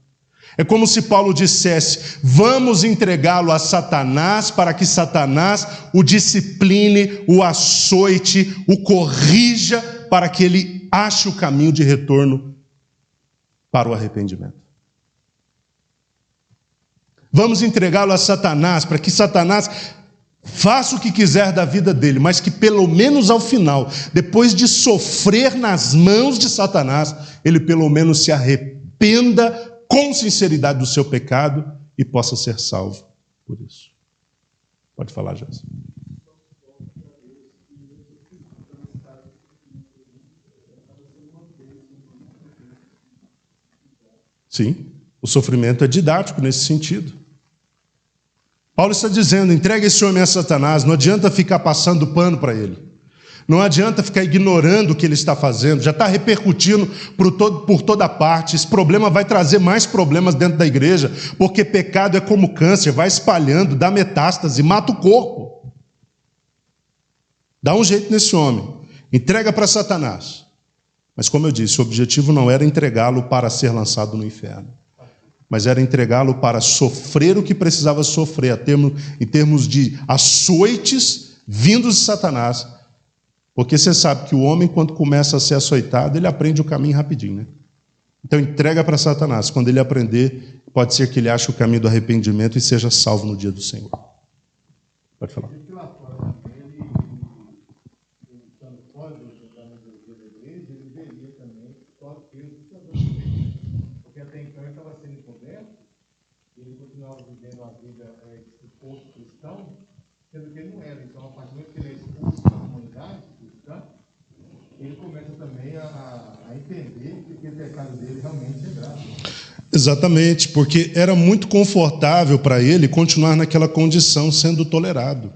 É como se Paulo dissesse: vamos entregá-lo a Satanás para que Satanás o discipline, o açoite, o corrija, para que ele ache o caminho de retorno para o arrependimento. Vamos entregá-lo a Satanás para que Satanás faça o que quiser da vida dele, mas que pelo menos ao final, depois de sofrer nas mãos de Satanás, ele pelo menos se arrependa com sinceridade do seu pecado e possa ser salvo por isso. Pode falar, Jéssica. Sim, o sofrimento é didático nesse sentido. Paulo está dizendo: entregue esse homem a Satanás, não adianta ficar passando pano para ele. Não adianta ficar ignorando o que ele está fazendo, já está repercutindo por toda parte. Esse problema vai trazer mais problemas dentro da igreja, porque pecado é como câncer, vai espalhando, dá metástase, mata o corpo. Dá um jeito nesse homem, entrega para Satanás. Mas como eu disse, o objetivo não era entregá-lo para ser lançado no inferno, mas era entregá-lo para sofrer o que precisava sofrer, em termos de açoites vindos de Satanás. Porque você sabe que o homem, quando começa a ser açoitado, ele aprende o caminho rapidinho, né? Então entrega para Satanás. Quando ele aprender, pode ser que ele ache o caminho do arrependimento e seja salvo no dia do Senhor. Pode falar. Porque até então ele estava sendo encoberto, e ele continuava vivendo a vida exposto cristão, sendo que ele não era. Então, a partir do momento que ele é expulso da comunidade cristã, ele começa também a entender que aquele pecado dele realmente é grave. Exatamente, porque era muito confortável para ele continuar naquela condição, sendo tolerado.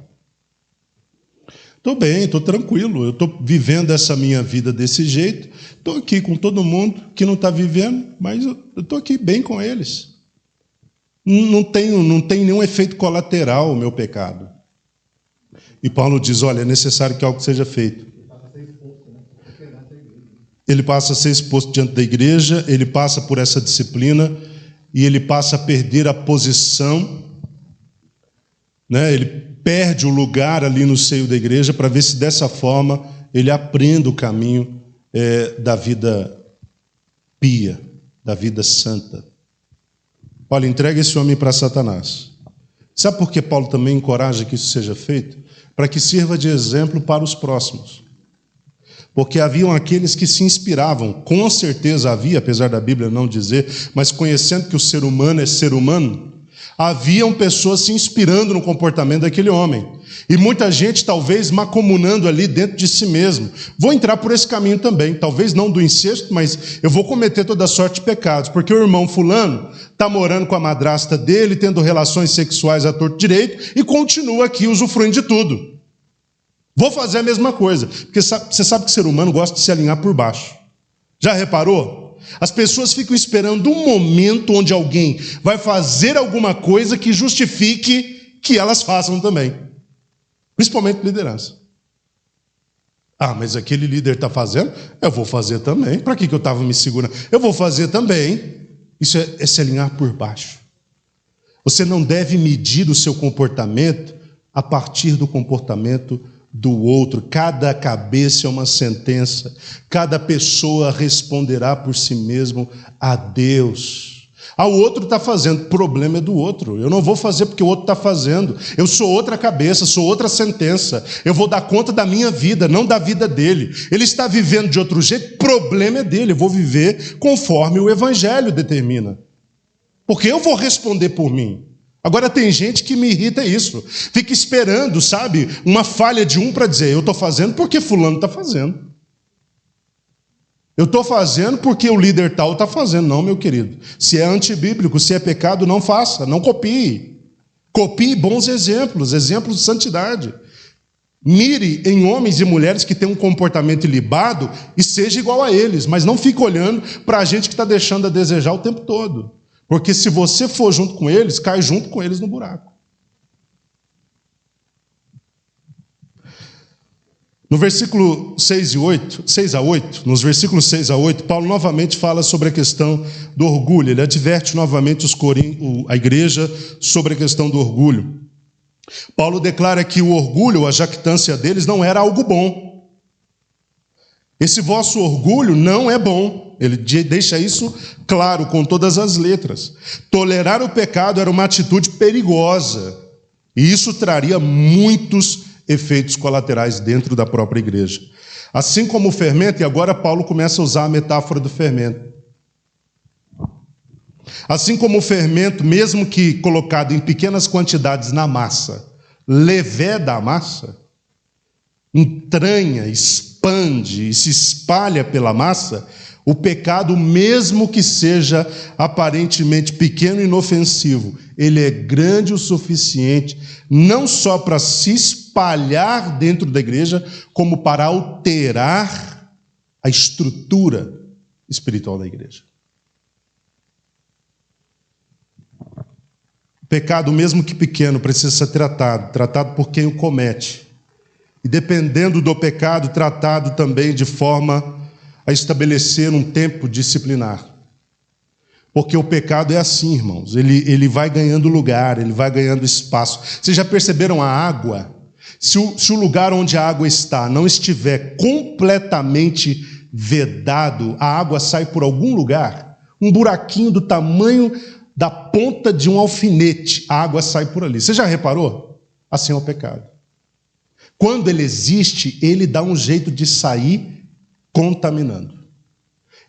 Estou bem, estou tranquilo, eu estou vivendo essa minha vida desse jeito, estou aqui com todo mundo que não está vivendo, mas eu estou aqui bem com eles. Não tem nenhum efeito colateral o meu pecado. E Paulo diz: olha, é necessário que algo seja feito. Ele passa a ser exposto diante da igreja, ele passa por essa disciplina, e ele passa a perder a posição, né? Ele perde o lugar ali no seio da igreja, para ver se dessa forma ele aprenda o caminho da vida pia, da vida santa. Olha, entrega esse homem para Satanás. Sabe por que Paulo também encoraja que isso seja feito? Para que sirva de exemplo para os próximos. Porque haviam aqueles que se inspiravam, com certeza havia, apesar da Bíblia não dizer, mas conhecendo que o ser humano é ser humano, haviam pessoas se inspirando no comportamento daquele homem. E muita gente talvez macomunando ali dentro de si mesmo. Vou entrar por esse caminho também, talvez não do incesto, mas eu vou cometer toda sorte de pecados, porque o irmão fulano está morando com a madrasta dele, tendo relações sexuais à torto direito, e continua aqui usufruindo de tudo. Vou fazer a mesma coisa, porque você sabe que o ser humano gosta de se alinhar por baixo. Já reparou? As pessoas ficam esperando um momento onde alguém vai fazer alguma coisa que justifique que elas façam também. Principalmente liderança. Ah, mas aquele líder está fazendo, eu vou fazer também. Para que eu estava me segurando? Eu vou fazer também. Isso é se alinhar por baixo. Você não deve medir o seu comportamento a partir do comportamento do outro. Cada cabeça é uma sentença. Cada pessoa responderá por si mesmo a Deus. O outro está fazendo, o problema é do outro. Eu não vou fazer porque o outro está fazendo. Eu sou outra cabeça, sou outra sentença. Eu vou dar conta da minha vida, não da vida dele. Ele está vivendo de outro jeito, o problema é dele. Eu vou viver conforme o Evangelho determina. Porque eu vou responder por mim. Agora tem gente que me irrita isso. Fica esperando, sabe, uma falha de um para dizer: eu estou fazendo porque fulano está fazendo. Eu estou fazendo porque o líder tal está fazendo. Não, meu querido. Se é antibíblico, se é pecado, não faça, não copie. Copie bons exemplos, exemplos de santidade. Mire em homens e mulheres que têm um comportamento ilibado e seja igual a eles, mas não fique olhando para a gente que está deixando a desejar o tempo todo. Porque se você for junto com eles, cai junto com eles no buraco. No versículo 6 a 8, nos versículos 6 a 8, Paulo novamente fala sobre a questão do orgulho. Ele adverte novamente a igreja sobre a questão do orgulho. Paulo declara que o orgulho, a jactância deles, não era algo bom. Esse vosso orgulho não é bom. Ele deixa isso claro, com todas as letras. Tolerar o pecado era uma atitude perigosa. E isso traria muitos efeitos colaterais dentro da própria igreja. Assim como o fermento, e agora Paulo começa a usar a metáfora do fermento. Assim como o fermento, mesmo que colocado em pequenas quantidades na massa, leveda a massa, entranha, expande e se espalha pela massa, o pecado, mesmo que seja aparentemente pequeno e inofensivo, ele é grande o suficiente, não só para se espalhar dentro da igreja, como para alterar a estrutura espiritual da igreja. O pecado, mesmo que pequeno, precisa ser tratado por quem o comete. E dependendo do pecado, tratado também de forma a estabelecer um tempo disciplinar. Porque o pecado é assim, irmãos, ele vai ganhando lugar, ele vai ganhando espaço. Vocês já perceberam a água? Se o lugar onde a água está não estiver completamente vedado, a água sai por algum lugar, um buraquinho do tamanho da ponta de um alfinete, a água sai por ali. Você já reparou? Assim é o pecado. Quando ele existe, ele dá um jeito de sair contaminando.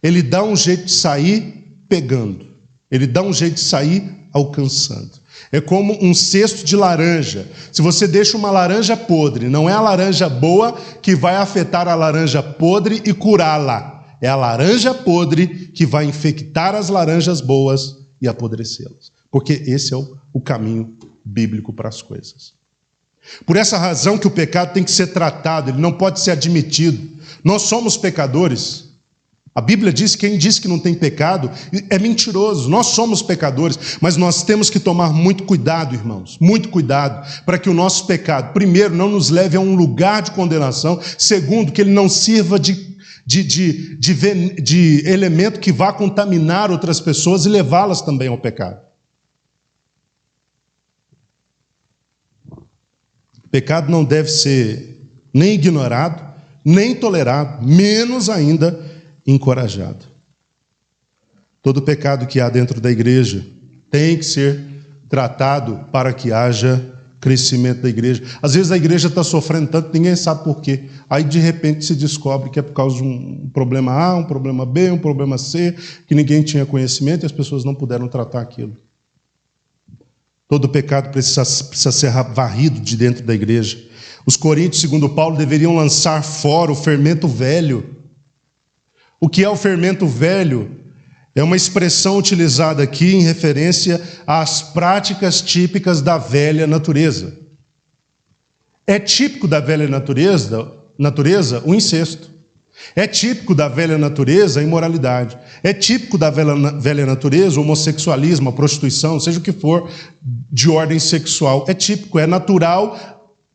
Ele dá um jeito de sair pegando. Ele dá um jeito de sair alcançando. É como um cesto de laranja. Se você deixa uma laranja podre, não é a laranja boa que vai afetar a laranja podre e curá-la. É a laranja podre que vai infectar as laranjas boas e apodrecê-las. Porque esse é o caminho bíblico para as coisas. Por essa razão que o pecado tem que ser tratado, ele não pode ser admitido. Nós somos pecadores. A Bíblia diz que quem diz que não tem pecado é mentiroso. Nós somos pecadores, mas nós temos que tomar muito cuidado, irmãos, muito cuidado, para que o nosso pecado, primeiro, não nos leve a um lugar de condenação, segundo, que ele não sirva de elemento que vá contaminar outras pessoas e levá-las também ao pecado. O pecado não deve ser nem ignorado, nem tolerado, menos ainda encorajado. Todo pecado que há dentro da igreja tem que ser tratado para que haja crescimento da igreja. Às vezes a igreja está sofrendo tanto, ninguém sabe por quê. Aí de repente se descobre que é por causa de um problema A, um problema B, um problema C, que ninguém tinha conhecimento e as pessoas não puderam tratar aquilo. Todo pecado precisa ser varrido de dentro da igreja. Os coríntios, segundo Paulo, deveriam lançar fora o fermento velho. O que é o fermento velho? É uma expressão utilizada aqui em referência às práticas típicas da velha natureza. É típico da velha natureza o incesto. É típico da velha natureza a imoralidade. É típico da velha natureza o homossexualismo, a prostituição, seja o que for de ordem sexual. É típico, é natural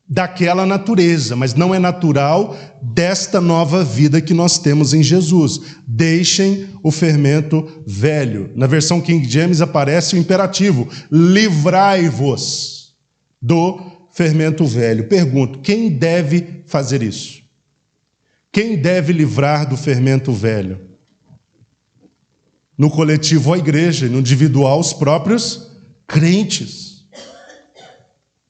daquela natureza, mas não é natural desta nova vida que nós temos em Jesus. Deixem o fermento velho. Na versão King James aparece o imperativo: livrai-vos do fermento velho. Pergunto, quem deve fazer isso? Quem deve livrar do fermento velho? No coletivo, a igreja, no individual, os próprios crentes.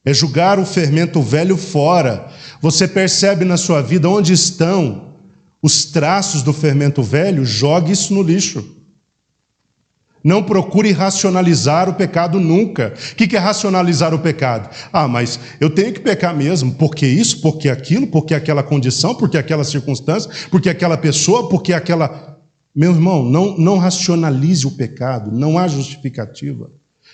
É jogar o fermento velho fora. Você percebe na sua vida onde estão os traços do fermento velho, jogue isso no lixo. Não procure racionalizar o pecado nunca. O que é racionalizar o pecado? Ah, mas eu tenho que pecar mesmo, porque isso, porque aquilo, porque aquela condição, porque aquela circunstância, porque aquela pessoa, porque aquela... Meu irmão, não racionalize o pecado, não há justificativa.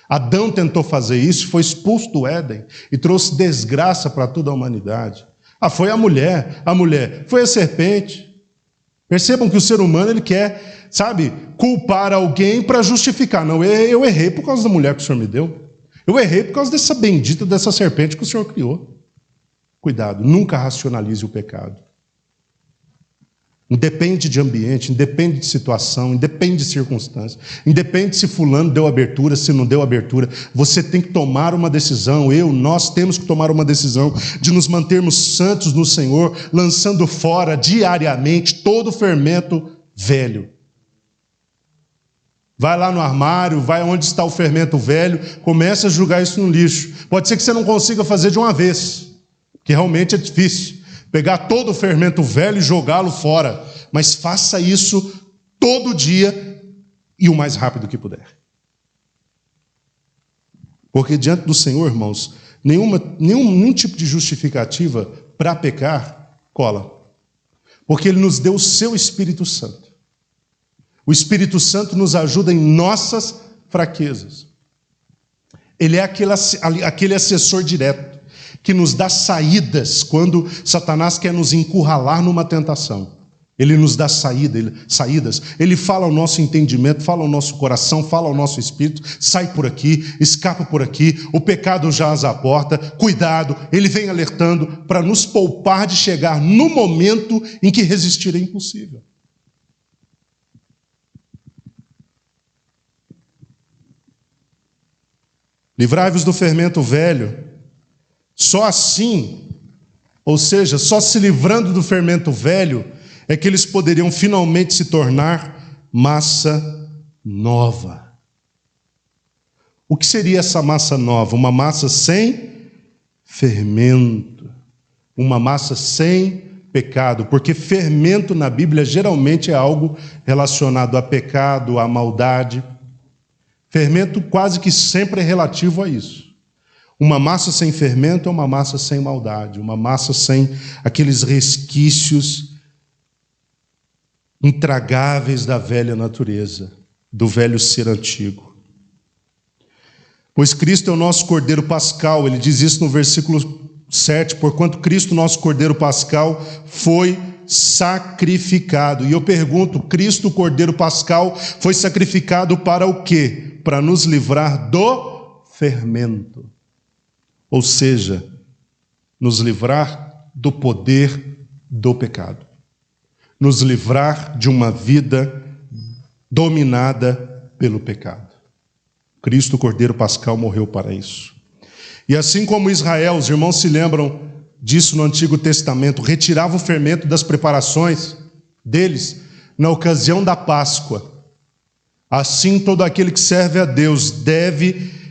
Adão tentou fazer isso, foi expulso do Éden e trouxe desgraça para toda a humanidade. Ah, foi a mulher, foi a serpente. Percebam que o ser humano, ele quer, sabe, culpar alguém para justificar. Não, eu errei por causa da mulher que o Senhor me deu. Eu errei por causa dessa bendita, dessa serpente que o Senhor criou. Cuidado, nunca racionalize o pecado. Independe de ambiente, independe de situação, independe de circunstância, independe se fulano deu abertura, se não deu abertura. Você tem que tomar uma decisão, nós temos que tomar uma decisão de nos mantermos santos no Senhor, lançando fora diariamente todo o fermento velho. Vai lá no armário, vai onde está o fermento velho, começa a jogar isso no lixo. Pode ser que você não consiga fazer de uma vez, porque realmente é difícil. Pegar todo o fermento velho e jogá-lo fora. Mas faça isso todo dia e o mais rápido que puder. Porque diante do Senhor, irmãos, nenhum tipo de justificativa para pecar cola. Porque Ele nos deu o seu Espírito Santo. O Espírito Santo nos ajuda em nossas fraquezas. Ele é aquele assessor direto que nos dá saídas quando Satanás quer nos encurralar numa tentação. Ele nos dá saídas. Ele fala ao nosso entendimento, fala ao nosso coração, fala ao nosso espírito. Sai por aqui, escapa por aqui. O pecado jaz à porta. Cuidado, ele vem alertando para nos poupar de chegar no momento em que resistir é impossível. Livrai-vos do fermento velho. Só assim, ou seja, só se livrando do fermento velho, é que eles poderiam finalmente se tornar massa nova. O que seria essa massa nova? Uma massa sem fermento, uma massa sem pecado, porque fermento na Bíblia geralmente é algo relacionado a pecado, a maldade. Fermento quase que sempre é relativo a isso. Uma massa sem fermento é uma massa sem maldade, uma massa sem aqueles resquícios intragáveis da velha natureza, do velho ser antigo. Pois Cristo é o nosso Cordeiro Pascal, ele diz isso no versículo 7, porquanto Cristo, nosso Cordeiro Pascal, foi sacrificado. E eu pergunto, Cristo, o Cordeiro Pascal, foi sacrificado para o quê? Para nos livrar do fermento. Ou seja, nos livrar do poder do pecado. Nos livrar de uma vida dominada pelo pecado. Cristo, o Cordeiro Pascal, morreu para isso. E assim como Israel, os irmãos se lembram disso no Antigo Testamento, retirava o fermento das preparações deles na ocasião da Páscoa. Assim, todo aquele que serve a Deus deve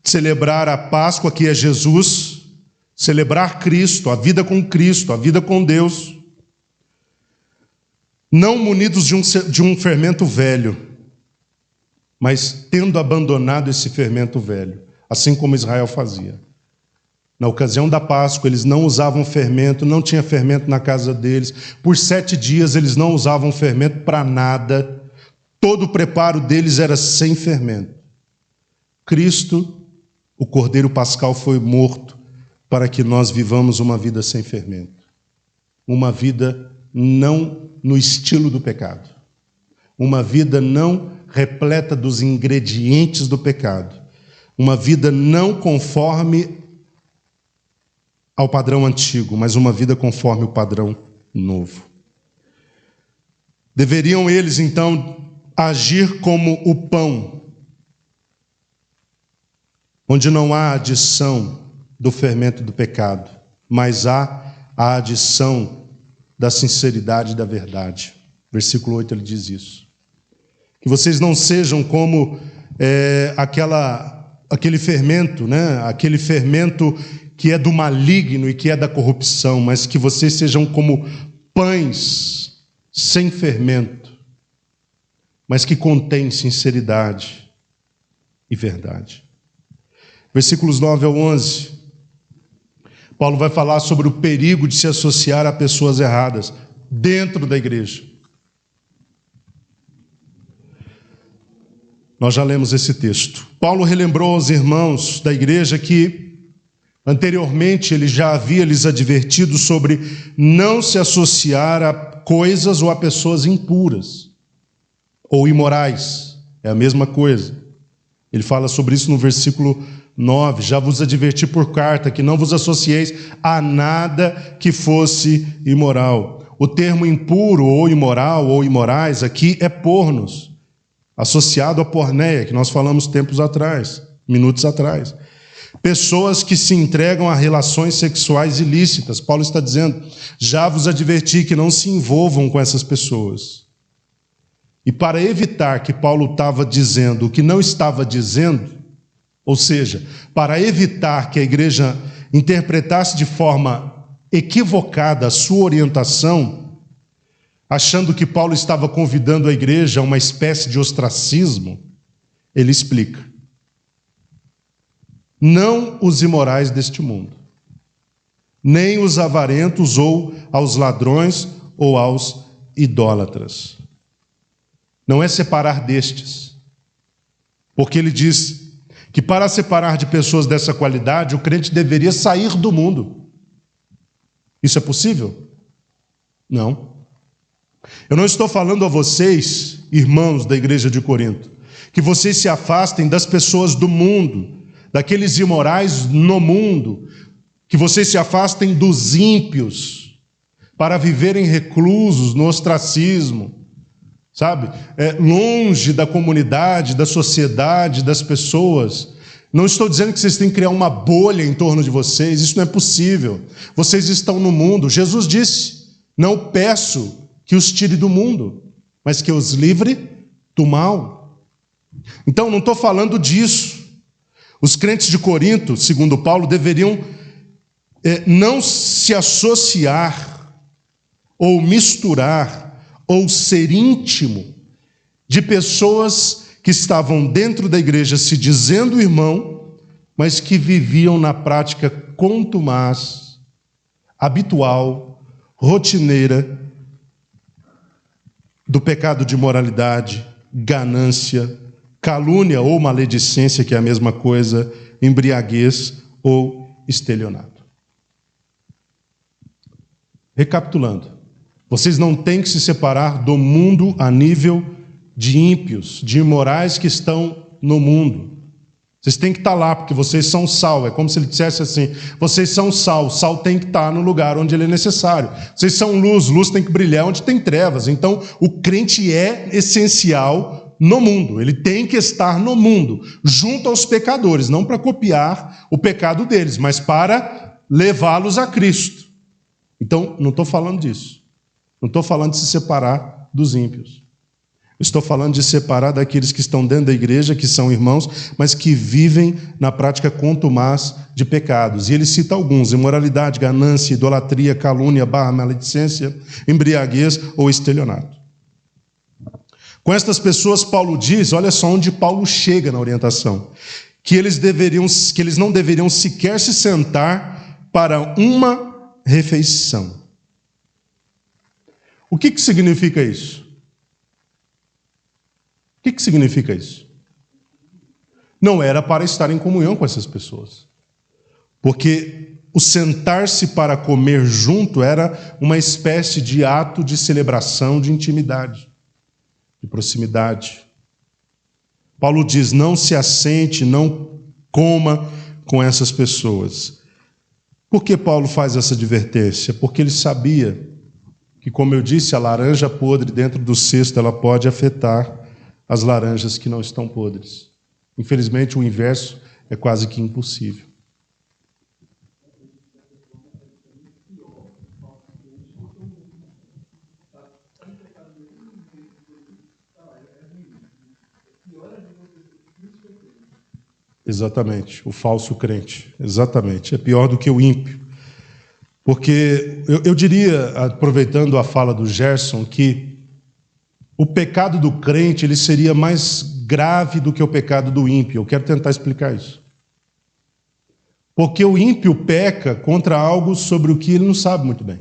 celebrar a Páscoa, que é Jesus, celebrar Cristo, a vida com Deus, não munidos de um fermento velho, mas tendo abandonado esse fermento velho, assim como Israel fazia. Na ocasião da Páscoa, eles não usavam fermento, não tinha fermento na casa deles. Por 7 dias eles não usavam fermento para nada. Todo o preparo deles era sem fermento. Cristo, o Cordeiro Pascal, foi morto para que nós vivamos uma vida sem fermento. Uma vida não no estilo do pecado. Uma vida não repleta dos ingredientes do pecado. Uma vida não conforme ao padrão antigo, mas uma vida conforme o padrão novo. Deveriam eles, então, agir como o pão, onde não há adição do fermento do pecado, mas há a adição da sinceridade e da verdade. Versículo 8 ele diz isso. Que vocês não sejam como aquele fermento, né? Aquele fermento que é do maligno e que é da corrupção, mas que vocês sejam como pães sem fermento, mas que contêm sinceridade e verdade. Versículos 9 ao 11, Paulo vai falar sobre o perigo de se associar a pessoas erradas dentro da igreja. Nós já lemos esse texto. Paulo relembrou aos irmãos da igreja que Anteriormente, ele já havia lhes advertido sobre não se associar a coisas ou a pessoas impuras ou imorais. É a mesma coisa. Ele fala sobre isso no versículo 9. Já vos adverti por carta que não vos associeis a nada que fosse imoral. O termo impuro ou imoral ou imorais aqui é pornos, associado à porneia, que nós falamos minutos atrás. Pessoas que se entregam a relações sexuais ilícitas. Paulo está dizendo, já vos adverti que não se envolvam com essas pessoas. E para evitar que Paulo estava dizendo o que não estava dizendo, ou seja, para evitar que a igreja interpretasse de forma equivocada a sua orientação, achando que Paulo estava convidando a igreja a uma espécie de ostracismo, ele explica. Não os imorais deste mundo, nem os avarentos ou aos ladrões ou aos idólatras. Não é separar destes, porque ele diz que para separar de pessoas dessa qualidade, o crente deveria sair do mundo. Isso é possível? Não. Eu não estou falando a vocês, irmãos da igreja de Corinto, que vocês se afastem das pessoas do mundo, daqueles imorais no mundo, que vocês se afastem dos ímpios, para viverem reclusos no ostracismo, sabe? Longe da comunidade, da sociedade, das pessoas. Não estou dizendo que vocês têm que criar uma bolha em torno de vocês, isso não é possível. Vocês estão no mundo. Jesus disse, não peço que os tire do mundo, mas que os livre do mal. Então, não estou falando disso. Os crentes de Corinto, segundo Paulo, deveriam não se associar, ou misturar, ou ser íntimo de pessoas que estavam dentro da igreja se dizendo irmão, mas que viviam na prática contumaz, habitual, rotineira, do pecado de imoralidade, ganância, calúnia ou maledicência, que é a mesma coisa, embriaguez ou estelionato. Recapitulando, vocês não têm que se separar do mundo a nível de ímpios, de imorais que estão no mundo. Vocês têm que estar lá, porque vocês são sal. É como se ele dissesse assim, vocês são sal, o sal tem que estar no lugar onde ele é necessário. Vocês são luz, luz tem que brilhar onde tem trevas. Então, o crente é essencial no mundo, ele tem que estar no mundo, junto aos pecadores, não para copiar o pecado deles, mas para levá-los a Cristo. Então, não estou falando disso. Não estou falando de se separar dos ímpios. Estou falando de separar daqueles que estão dentro da igreja, que são irmãos, mas que vivem na prática contumaz de pecados. E ele cita alguns: imoralidade, ganância, idolatria, calúnia, maledicência, embriaguez ou estelionato. Com estas pessoas, Paulo diz, olha só onde Paulo chega na orientação, que eles não deveriam sequer se sentar para uma refeição. O que significa isso? O que significa isso? Não era para estar em comunhão com essas pessoas. Porque o sentar-se para comer junto era uma espécie de ato de celebração, de intimidade, de proximidade. Paulo diz, não se assente, não coma com essas pessoas. Por que Paulo faz essa advertência? Porque ele sabia que, como eu disse, a laranja podre dentro do cesto, ela pode afetar as laranjas que não estão podres. Infelizmente, o inverso é quase que impossível. Exatamente, o falso crente. Exatamente, é pior do que o ímpio. Porque eu diria, aproveitando a fala do Gerson, que o pecado do crente ele seria mais grave do que o pecado do ímpio. Eu quero tentar explicar isso. Porque o ímpio peca contra algo sobre o que ele não sabe muito bem.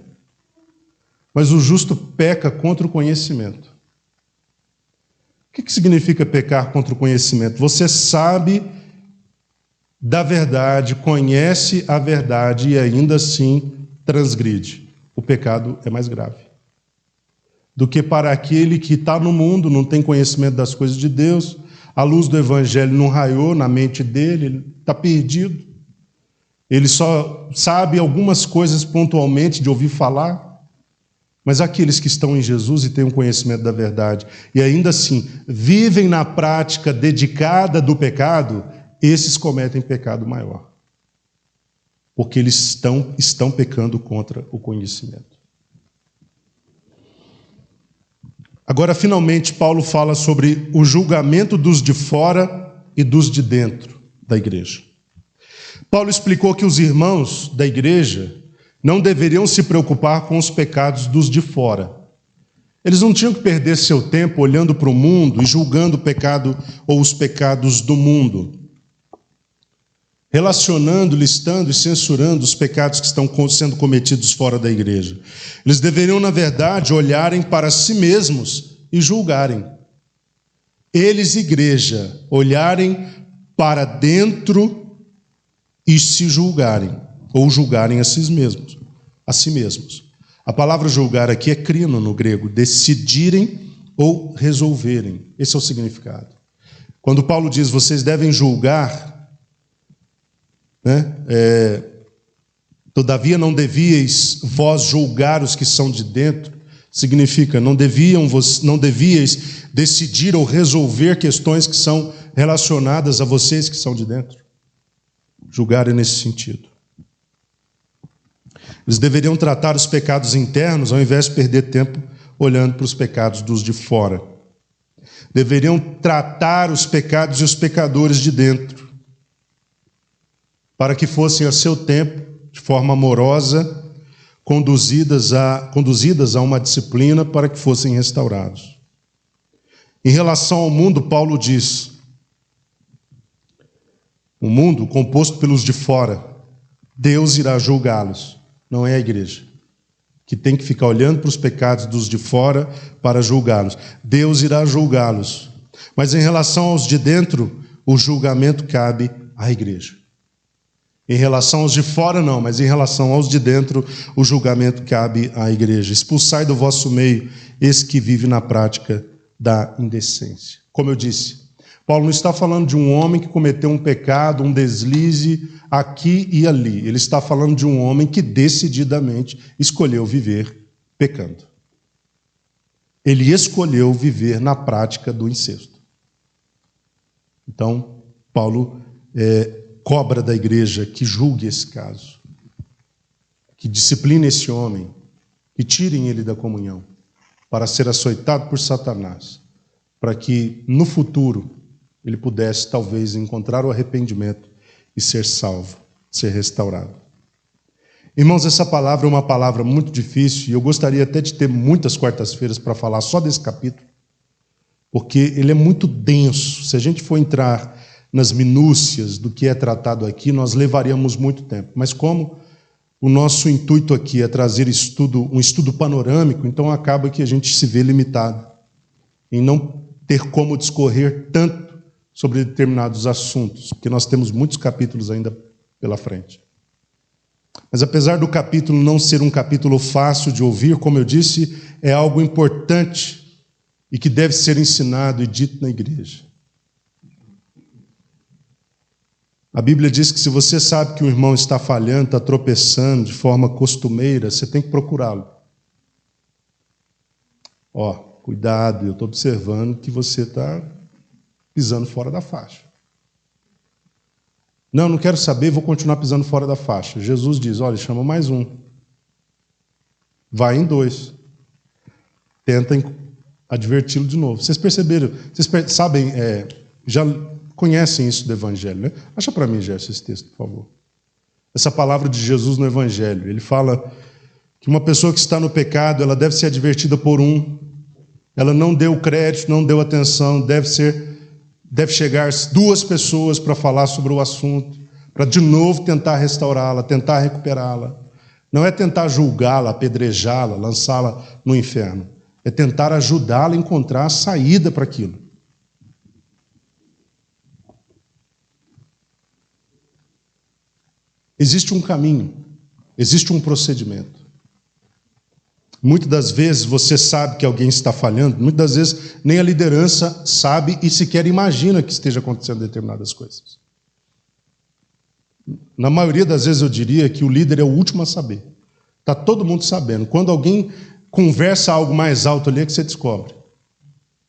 Mas o justo peca contra o conhecimento. O que significa pecar contra o conhecimento? Você sabe da verdade, conhece a verdade e ainda assim transgride, o pecado é mais grave. Do que para aquele que está no mundo, não tem conhecimento das coisas de Deus, a luz do evangelho não raiou na mente dele, ele está perdido. Ele só sabe algumas coisas pontualmente de ouvir falar. Mas aqueles que estão em Jesus e têm um conhecimento da verdade, e ainda assim vivem na prática dedicada do pecado, esses cometem pecado maior. Porque eles estão pecando contra o conhecimento. Agora, finalmente, Paulo fala sobre o julgamento dos de fora e dos de dentro da igreja. Paulo explicou que os irmãos da igreja não deveriam se preocupar com os pecados dos de fora. Eles não tinham que perder seu tempo olhando para o mundo e julgando o pecado ou os pecados do mundo, relacionando, listando e censurando os pecados que estão sendo cometidos fora da igreja. Eles deveriam, na verdade, olharem para si mesmos e julgarem. Eles, igreja, olharem para dentro e se julgarem. Ou julgarem a si mesmos. A palavra julgar aqui é crino no grego, decidirem ou resolverem. Esse é o significado. Quando Paulo diz, vocês devem julgar, né? Todavia não devíeis vós julgar os que são de dentro, significa, não devíeis decidir ou resolver questões que são relacionadas a vocês que são de dentro. Julgar é nesse sentido. Eles deveriam tratar os pecados internos ao invés de perder tempo olhando para os pecados dos de fora. Deveriam tratar os pecados e os pecadores de dentro, para que fossem a seu tempo, de forma amorosa, conduzidas a uma disciplina para que fossem restaurados. Em relação ao mundo, Paulo diz, o mundo composto pelos de fora, Deus irá julgá-los. Não é a igreja, que tem que ficar olhando para os pecados dos de fora para julgá-los. Deus irá julgá-los. Mas em relação aos de dentro, o julgamento cabe à igreja. Em relação aos de fora, não, mas em relação aos de dentro, o julgamento cabe à igreja. Expulsai do vosso meio esse que vive na prática da indecência. Como eu disse, Paulo não está falando de um homem que cometeu um pecado, um deslize aqui e ali. Ele está falando de um homem que decididamente escolheu viver pecando. Ele escolheu viver na prática do incesto. Então, Paulo cobra da igreja que julgue esse caso, que discipline esse homem, que tirem ele da comunhão, para ser açoitado por Satanás, para que no futuro ele pudesse talvez encontrar o arrependimento e ser salvo, ser restaurado. Irmãos, essa palavra é uma palavra muito difícil e eu gostaria até de ter muitas quartas-feiras para falar só desse capítulo, porque ele é muito denso. Se a gente for entrar nas minúcias do que é tratado aqui, nós levaríamos muito tempo. Mas como o nosso intuito aqui é trazer um estudo panorâmico, então acaba que a gente se vê limitado em não ter como discorrer tanto sobre determinados assuntos, porque nós temos muitos capítulos ainda pela frente. Mas apesar do capítulo não ser um capítulo fácil de ouvir, como eu disse, é algo importante e que deve ser ensinado e dito na igreja. A Bíblia diz que se você sabe que o irmão está falhando, está tropeçando de forma costumeira, você tem que procurá-lo. Cuidado, eu estou observando que você está pisando fora da faixa. Não quero saber, vou continuar pisando fora da faixa. Jesus diz, olha, chama mais um. Vai em 2. Tentem adverti-lo de novo. Vocês perceberam, vocês sabem, já conhecem isso do Evangelho, né? Acha para mim, Gerson, esse texto, por favor. Essa palavra de Jesus no Evangelho. Ele fala que uma pessoa que está no pecado, ela deve ser advertida por um. Ela não deu crédito, não deu atenção, deve chegar 2 pessoas para falar sobre o assunto, para de novo tentar restaurá-la, tentar recuperá-la. Não é tentar julgá-la, apedrejá-la, lançá-la no inferno. É tentar ajudá-la a encontrar a saída para aquilo. Existe um caminho, existe um procedimento. Muitas das vezes você sabe que alguém está falhando, muitas das vezes nem a liderança sabe e sequer imagina que esteja acontecendo determinadas coisas. Na maioria das vezes eu diria que o líder é o último a saber. Está todo mundo sabendo. Quando alguém conversa algo mais alto ali é que você descobre.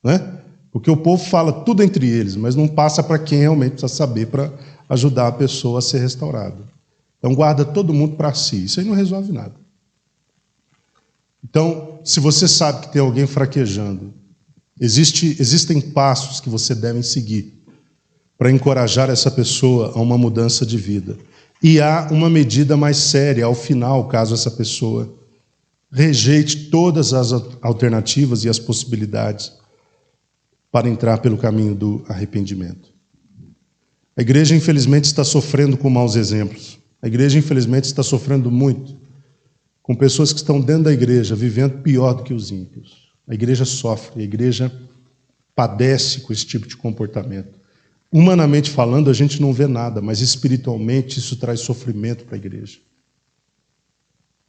Né? Porque o povo fala tudo entre eles, mas não passa para quem realmente precisa saber para ajudar a pessoa a ser restaurada. Então guarda todo mundo para si. Isso aí não resolve nada. Então, se você sabe que tem alguém fraquejando, existem passos que você deve seguir para encorajar essa pessoa a uma mudança de vida. E há uma medida mais séria ao final, caso essa pessoa rejeite todas as alternativas e as possibilidades para entrar pelo caminho do arrependimento. A igreja, infelizmente, está sofrendo com maus exemplos. A igreja, infelizmente, está sofrendo muito com pessoas que estão dentro da igreja, vivendo pior do que os ímpios. A igreja sofre, a igreja padece com esse tipo de comportamento. Humanamente falando, a gente não vê nada, mas espiritualmente isso traz sofrimento para a igreja.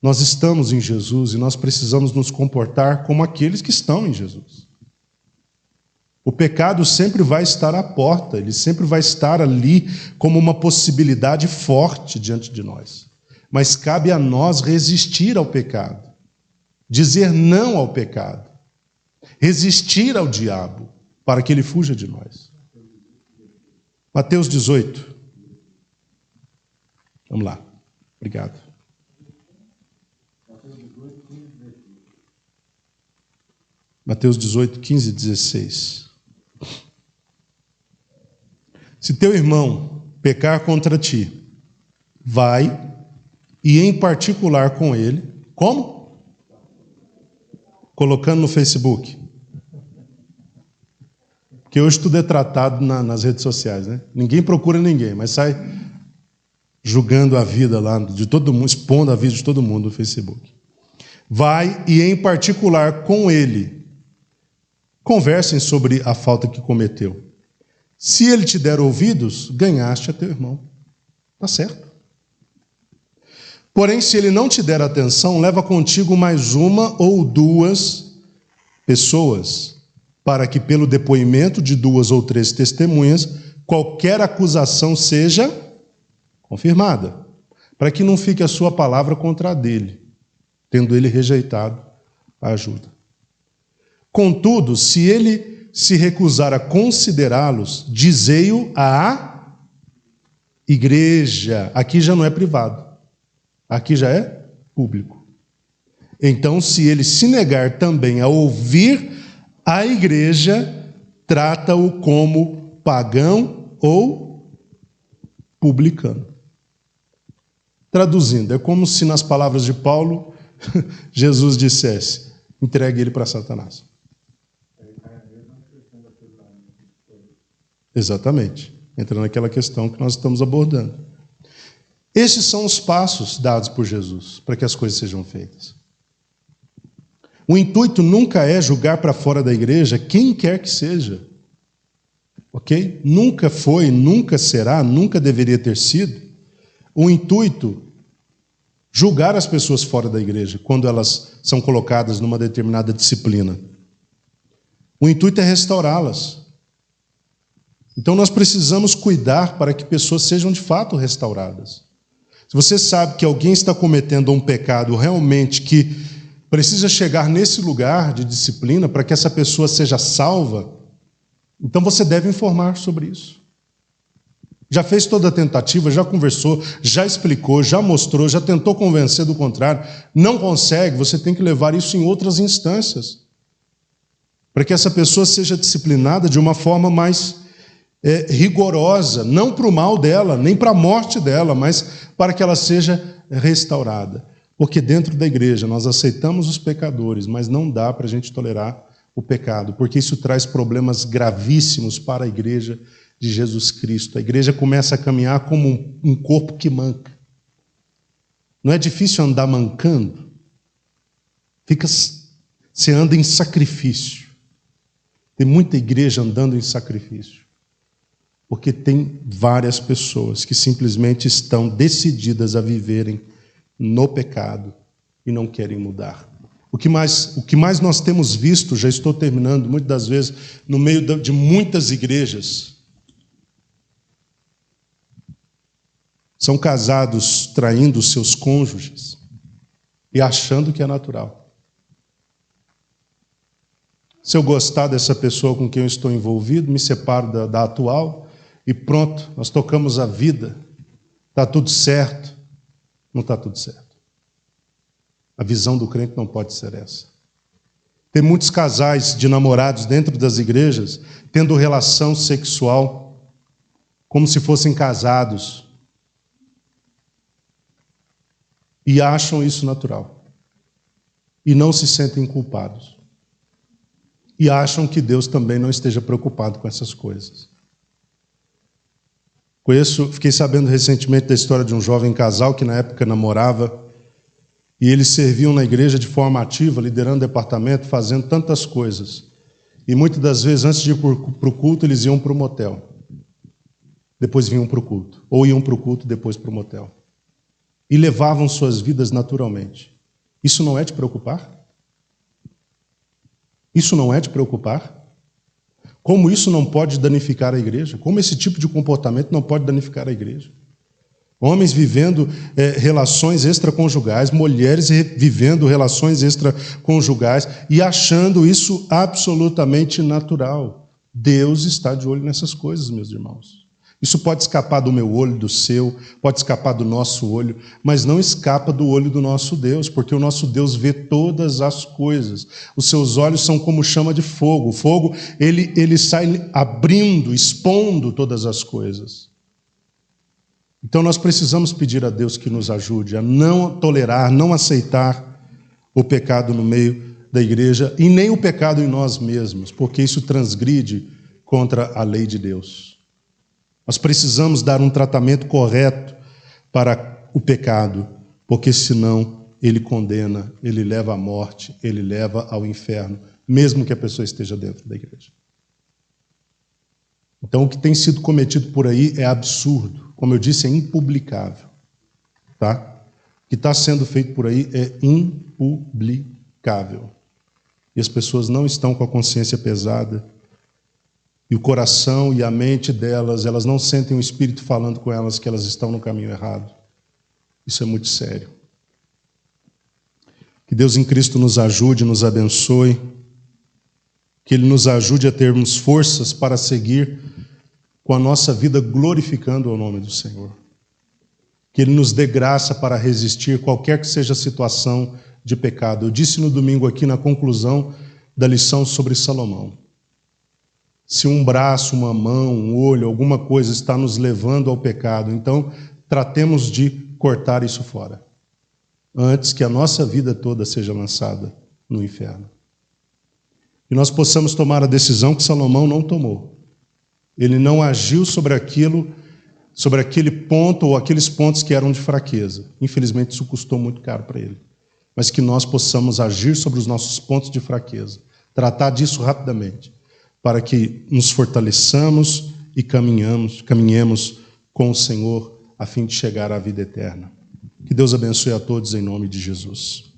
Nós estamos em Jesus e nós precisamos nos comportar como aqueles que estão em Jesus. O pecado sempre vai estar à porta, ele sempre vai estar ali como uma possibilidade forte diante de nós. Mas cabe a nós resistir ao pecado, dizer não ao pecado, resistir ao diabo, para que ele fuja de nós. Mateus 18. Vamos lá. Obrigado. Mateus 18, 15 e 16. Se teu irmão pecar contra ti, vai e em particular com ele, como? Colocando no Facebook. Porque hoje tudo é tratado nas redes sociais, né? Ninguém procura ninguém, mas sai julgando a vida lá de todo mundo, expondo a vida de todo mundo no Facebook. Vai e em particular com ele, conversem sobre a falta que cometeu. Se ele te der ouvidos, ganhaste a teu irmão. Tá certo. Porém, se ele não te der atenção, leva contigo mais uma ou duas pessoas, para que pelo depoimento de 2 ou 3 testemunhas, qualquer acusação seja confirmada, para que não fique a sua palavra contra a dele, tendo ele rejeitado a ajuda. Contudo, se ele se recusar a considerá-los, dizei-o à igreja. Aqui já não é privado. Aqui já é público. Então, se ele se negar também a ouvir a igreja, trata-o como pagão ou publicano. Traduzindo, é como se nas palavras de Paulo, Jesus dissesse, entregue ele para Satanás. Exatamente. Entra naquela questão que nós estamos abordando. Esses são os passos dados por Jesus para que as coisas sejam feitas. O intuito nunca é julgar para fora da igreja quem quer que seja. Ok? Nunca foi, nunca será, nunca deveria ter sido o intuito julgar as pessoas fora da igreja quando elas são colocadas numa determinada disciplina. O intuito é restaurá-las. Então nós precisamos cuidar para que pessoas sejam de fato restauradas. Se você sabe que alguém está cometendo um pecado realmente que precisa chegar nesse lugar de disciplina para que essa pessoa seja salva, então você deve informar sobre isso. Já fez toda a tentativa, já conversou, já explicou, já mostrou, já tentou convencer do contrário, não consegue, você tem que levar isso em outras instâncias, para que essa pessoa seja disciplinada de uma forma mais rigorosa, não para o mal dela, nem para a morte dela, mas para que ela seja restaurada. Porque dentro da igreja nós aceitamos os pecadores, mas não dá para a gente tolerar o pecado, porque isso traz problemas gravíssimos para a igreja de Jesus Cristo. A igreja começa a caminhar como um corpo que manca. Não é difícil andar mancando? Você anda em sacrifício. Tem muita igreja andando em sacrifício. Porque tem várias pessoas que simplesmente estão decididas a viverem no pecado e não querem mudar. O que mais nós temos visto, já estou terminando, muitas das vezes, no meio de muitas igrejas, são casados traindo seus cônjuges e achando que é natural. Se eu gostar dessa pessoa com quem eu estou envolvido, me separo da atual e pronto, nós tocamos a vida, está tudo certo. Não está tudo certo. A visão do crente não pode ser essa. Tem muitos casais de namorados dentro das igrejas tendo relação sexual como se fossem casados e acham isso natural e não se sentem culpados e acham que Deus também não esteja preocupado com essas coisas. Fiquei sabendo recentemente da história de um jovem casal que na época namorava e eles serviam na igreja de forma ativa, liderando departamento, fazendo tantas coisas. E muitas das vezes, antes de ir para o culto, eles iam para o motel. Depois vinham para o culto. Ou iam para o culto, depois para o motel. E levavam suas vidas naturalmente. Isso não é te preocupar? Isso não é te preocupar? Como isso não pode danificar a igreja? Como esse tipo de comportamento não pode danificar a igreja? Homens vivendo relações extraconjugais, mulheres vivendo relações extraconjugais e achando isso absolutamente natural. Deus está de olho nessas coisas, meus irmãos. Isso pode escapar do meu olho, do seu, pode escapar do nosso olho, mas não escapa do olho do nosso Deus, porque o nosso Deus vê todas as coisas. Os seus olhos são como chama de fogo. O fogo, ele sai abrindo, expondo todas as coisas. Então nós precisamos pedir a Deus que nos ajude a não tolerar, não aceitar o pecado no meio da igreja e nem o pecado em nós mesmos, porque isso transgride contra a lei de Deus. Nós precisamos dar um tratamento correto para o pecado, porque senão ele condena, ele leva à morte, ele leva ao inferno, mesmo que a pessoa esteja dentro da igreja. Então o que tem sido cometido por aí é absurdo. Como eu disse, é impublicável. Tá? O que está sendo feito por aí é impublicável. E as pessoas não estão com a consciência pesada. E o coração e a mente delas, elas não sentem o Espírito falando com elas que elas estão no caminho errado. Isso é muito sério. Que Deus em Cristo nos ajude, nos abençoe. Que Ele nos ajude a termos forças para seguir com a nossa vida glorificando o nome do Senhor. Que Ele nos dê graça para resistir qualquer que seja a situação de pecado. Eu disse no domingo aqui na conclusão da lição sobre Salomão. Se um braço, uma mão, um olho, alguma coisa está nos levando ao pecado, então tratemos de cortar isso fora, antes que a nossa vida toda seja lançada no inferno. E nós possamos tomar a decisão que Salomão não tomou. Ele não agiu sobre aquele ponto ou aqueles pontos que eram de fraqueza. Infelizmente, isso custou muito caro para ele. Mas que nós possamos agir sobre os nossos pontos de fraqueza, tratar disso rapidamente, para que nos fortaleçamos e caminhemos com o Senhor a fim de chegar à vida eterna. Que Deus abençoe a todos em nome de Jesus.